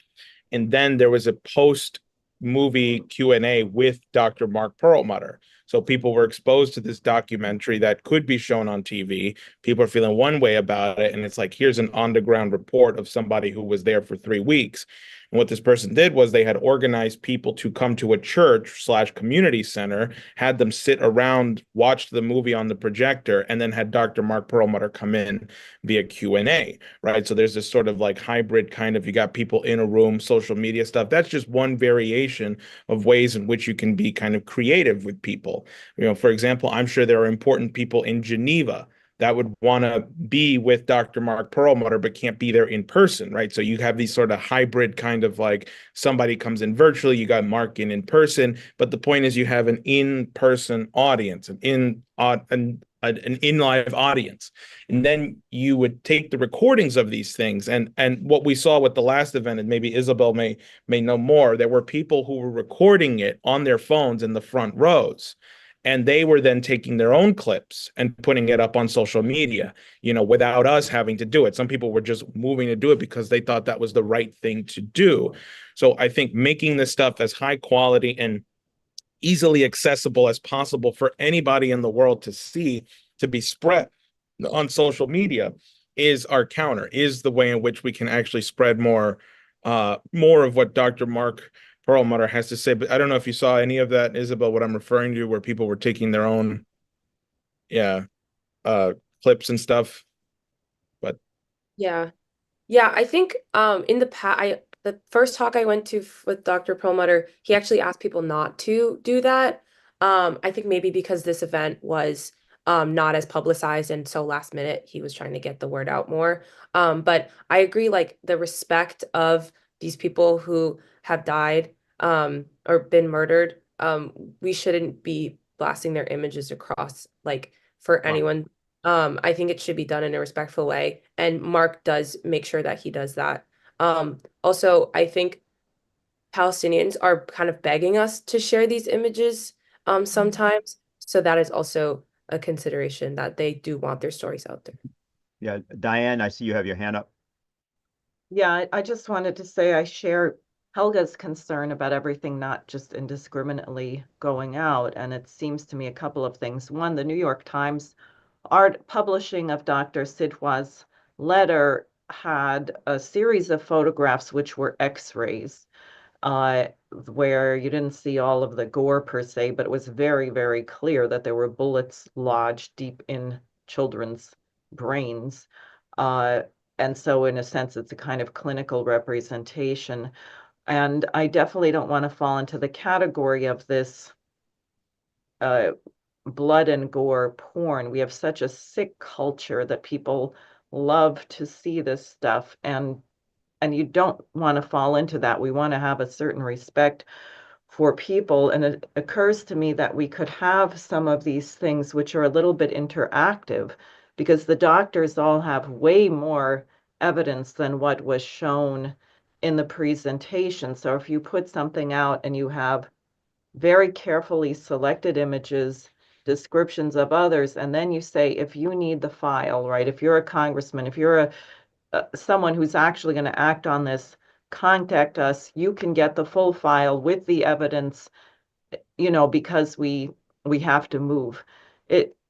And then there was a post movie Q&A with Dr. Mark Perlmutter. So people were exposed to this documentary that could be shown on TV. People are feeling one way about it. And it's like, here's an on-the-ground report of somebody who was there for 3 weeks. And what this person did was they had organized people to come to a church/community center, had them sit around, watch the movie on the projector, and then had Dr. Mark Perlmutter come in via Q&A, right? So there's this sort of like hybrid kind of, you got people in a room, social media stuff. That's just one variation of ways in which you can be kind of creative with people. You know, for example, I'm sure there are important people in Geneva that would want to be with Dr. Mark Perlmutter, but can't be there in person, right? So you have these sort of hybrid kind of like somebody comes in virtually, you got Mark in person, but the point is you have an in-person audience, an in-live audience. And then you would take the recordings of these things. And what we saw with the last event, and maybe Isabel may know more, there were people who were recording it on their phones in the front rows. And they were then taking their own clips and putting it up on social media, you know, without us having to do it. Some people were just moving to do it because they thought that was the right thing to do. So I think making this stuff as high quality and easily accessible as possible for anybody in the world to see, to be spread on social media, is our counter, is the way in which we can actually spread more of what Dr. Mark Perlmutter has to say. But I don't know if you saw any of that, Isabel, what I'm referring to, where people were taking their own clips and stuff. But Yeah. I think in the past, the first talk I went to with Dr. Perlmutter, he actually asked people not to do that. I think maybe because this event was not as publicized and so last minute, he was trying to get the word out more. But I agree, like the respect of these people who have died or been murdered, we shouldn't be blasting their images across, like, for anyone. I think it should be done in a respectful way, and Mark does make sure that he does that. Also, I think Palestinians are kind of begging us to share these images sometimes, so that is also a consideration, that they do want their stories out there. Yeah, Diane, I see you have your hand up. Yeah, I just wanted to say I share Helga's concern about everything not just indiscriminately going out. And it seems to me a couple of things. One, the New York Times art publishing of Dr. Sidhwa's letter had a series of photographs which were X-rays, where you didn't see all of the gore per se, but it was very, very clear that there were bullets lodged deep in children's brains. And so in a sense, it's a kind of clinical representation. And I definitely don't want to fall into the category of this blood and gore porn. We have such a sick culture that people love to see this stuff, and you don't want to fall into that. We want to have a certain respect for people. And it occurs to me that we could have some of these things which are a little bit interactive, because the doctors all have way more evidence than what was shown in the presentation. So if you put something out and you have very carefully selected images, descriptions of others, and then you say, if you need the file, right? If you're a congressman, if you're someone who's actually going to act on this, contact us. You can get the full file with the evidence, you know, because we have to move.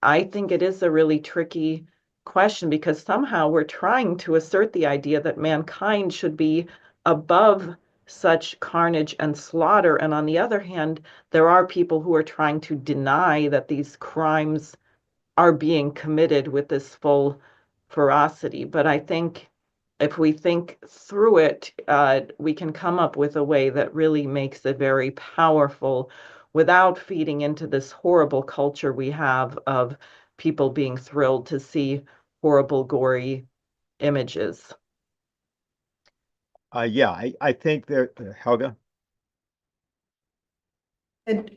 I think it is a really tricky question, because somehow we're trying to assert the idea that mankind should be above such carnage and slaughter. And on the other hand, there are people who are trying to deny that these crimes are being committed with this full ferocity. But I think if we think through it, we can come up with a way that really makes it very powerful without feeding into this horrible culture we have of people being thrilled to see horrible, gory images. Yeah, I think there, Helga. And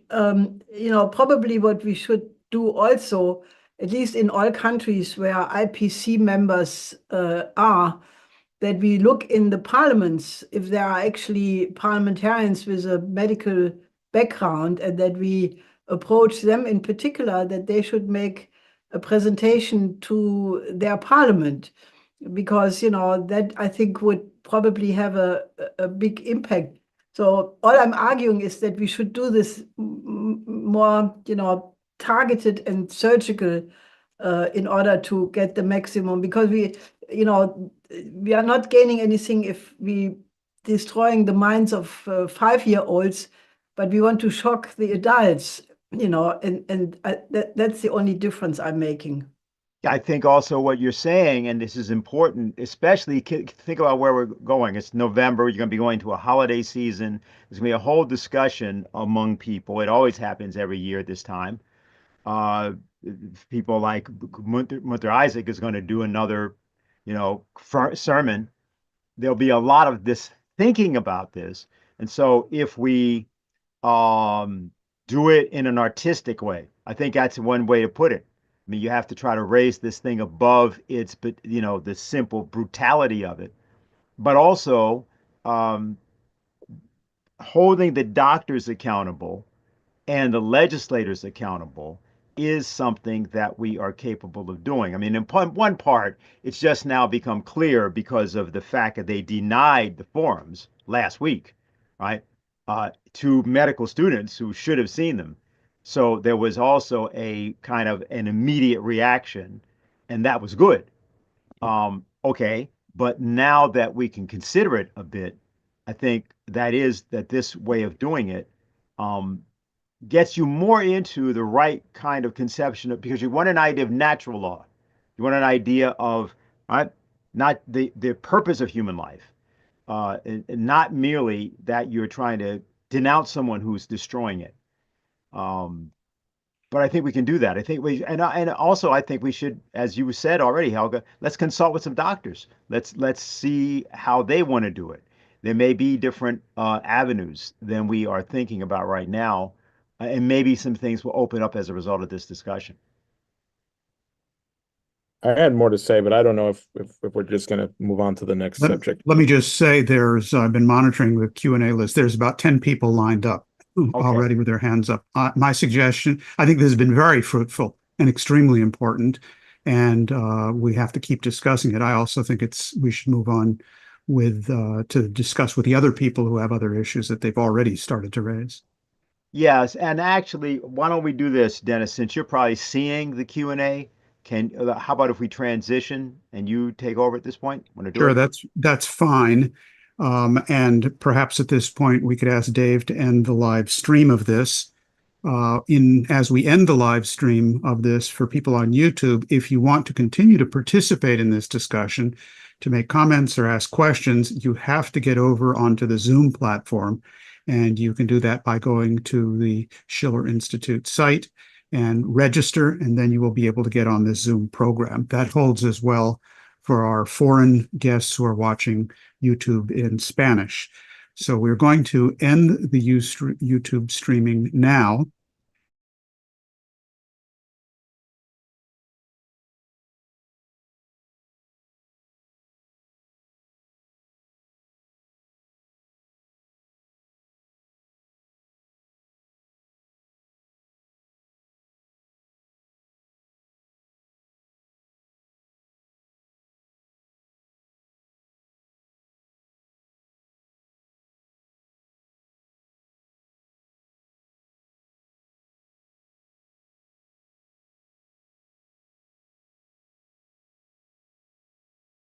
probably what we should do also, at least in all countries where IPC members are, that we look in the parliaments if there are actually parliamentarians with a medical background, and that we approach them in particular, that they should make a presentation to their parliament, because that I think would probably have a big impact. So all I'm arguing is that we should do this more, targeted and surgical in order to get the maximum, because we are not gaining anything if we destroying the minds of 5-year-olds, but we want to shock the adults, and that's the only difference I'm making. I think also what you're saying, and this is important, especially think about where we're going. It's November. You're going to be going to a holiday season. There's going to be a whole discussion among people. It always happens every year at this time. People like Munter Isaac is going to do another, sermon. There'll be a lot of this thinking about this. And so if we do it in an artistic way, I think that's one way to put it. I mean, you have to try to raise this thing above its, the simple brutality of it, but also holding the doctors accountable and the legislators accountable is something that we are capable of doing. I mean, in one part, it's just now become clear because of the fact that they denied the forums last week, right, to medical students who should have seen them. So there was also a kind of an immediate reaction, and that was good. Okay, but now that we can consider it a bit, I think that this way of doing it gets you more into the right kind of conception of, because you want an idea of natural law. You want an idea of, right, not the purpose of human life, and not merely that you're trying to denounce someone who's destroying it. But I think we can do that. I think and also I think we should, as you said already, Helga, let's consult with some doctors. Let's see how they want to do it. There may be different avenues than we are thinking about right now, and maybe some things will open up as a result of this discussion. I had more to say, but I don't know if we're just going to move on to the next subject. Let me just say I've been monitoring the Q&A list. There's about 10 people lined up already with their hands up. My suggestion, I think this has been very fruitful and extremely important, and we have to keep discussing it. I also think we should move on with to discuss with the other people who have other issues that they've already started to raise. Yes, and actually, why don't we do this, Dennis, since you're probably seeing the Q&A? How about if we transition and you take over at this point? Want to do Sure, it? that's fine. And perhaps at this point we could ask Dave to end the live stream of this. As we end the live stream of this, for people on YouTube, if you want to continue to participate in this discussion, to make comments or ask questions, you have to get over onto the Zoom platform. And you can do that by going to the Schiller Institute site and register, and then you will be able to get on this Zoom program. That holds as well for our foreign guests who are watching YouTube in Spanish. So we're going to end the YouTube streaming now.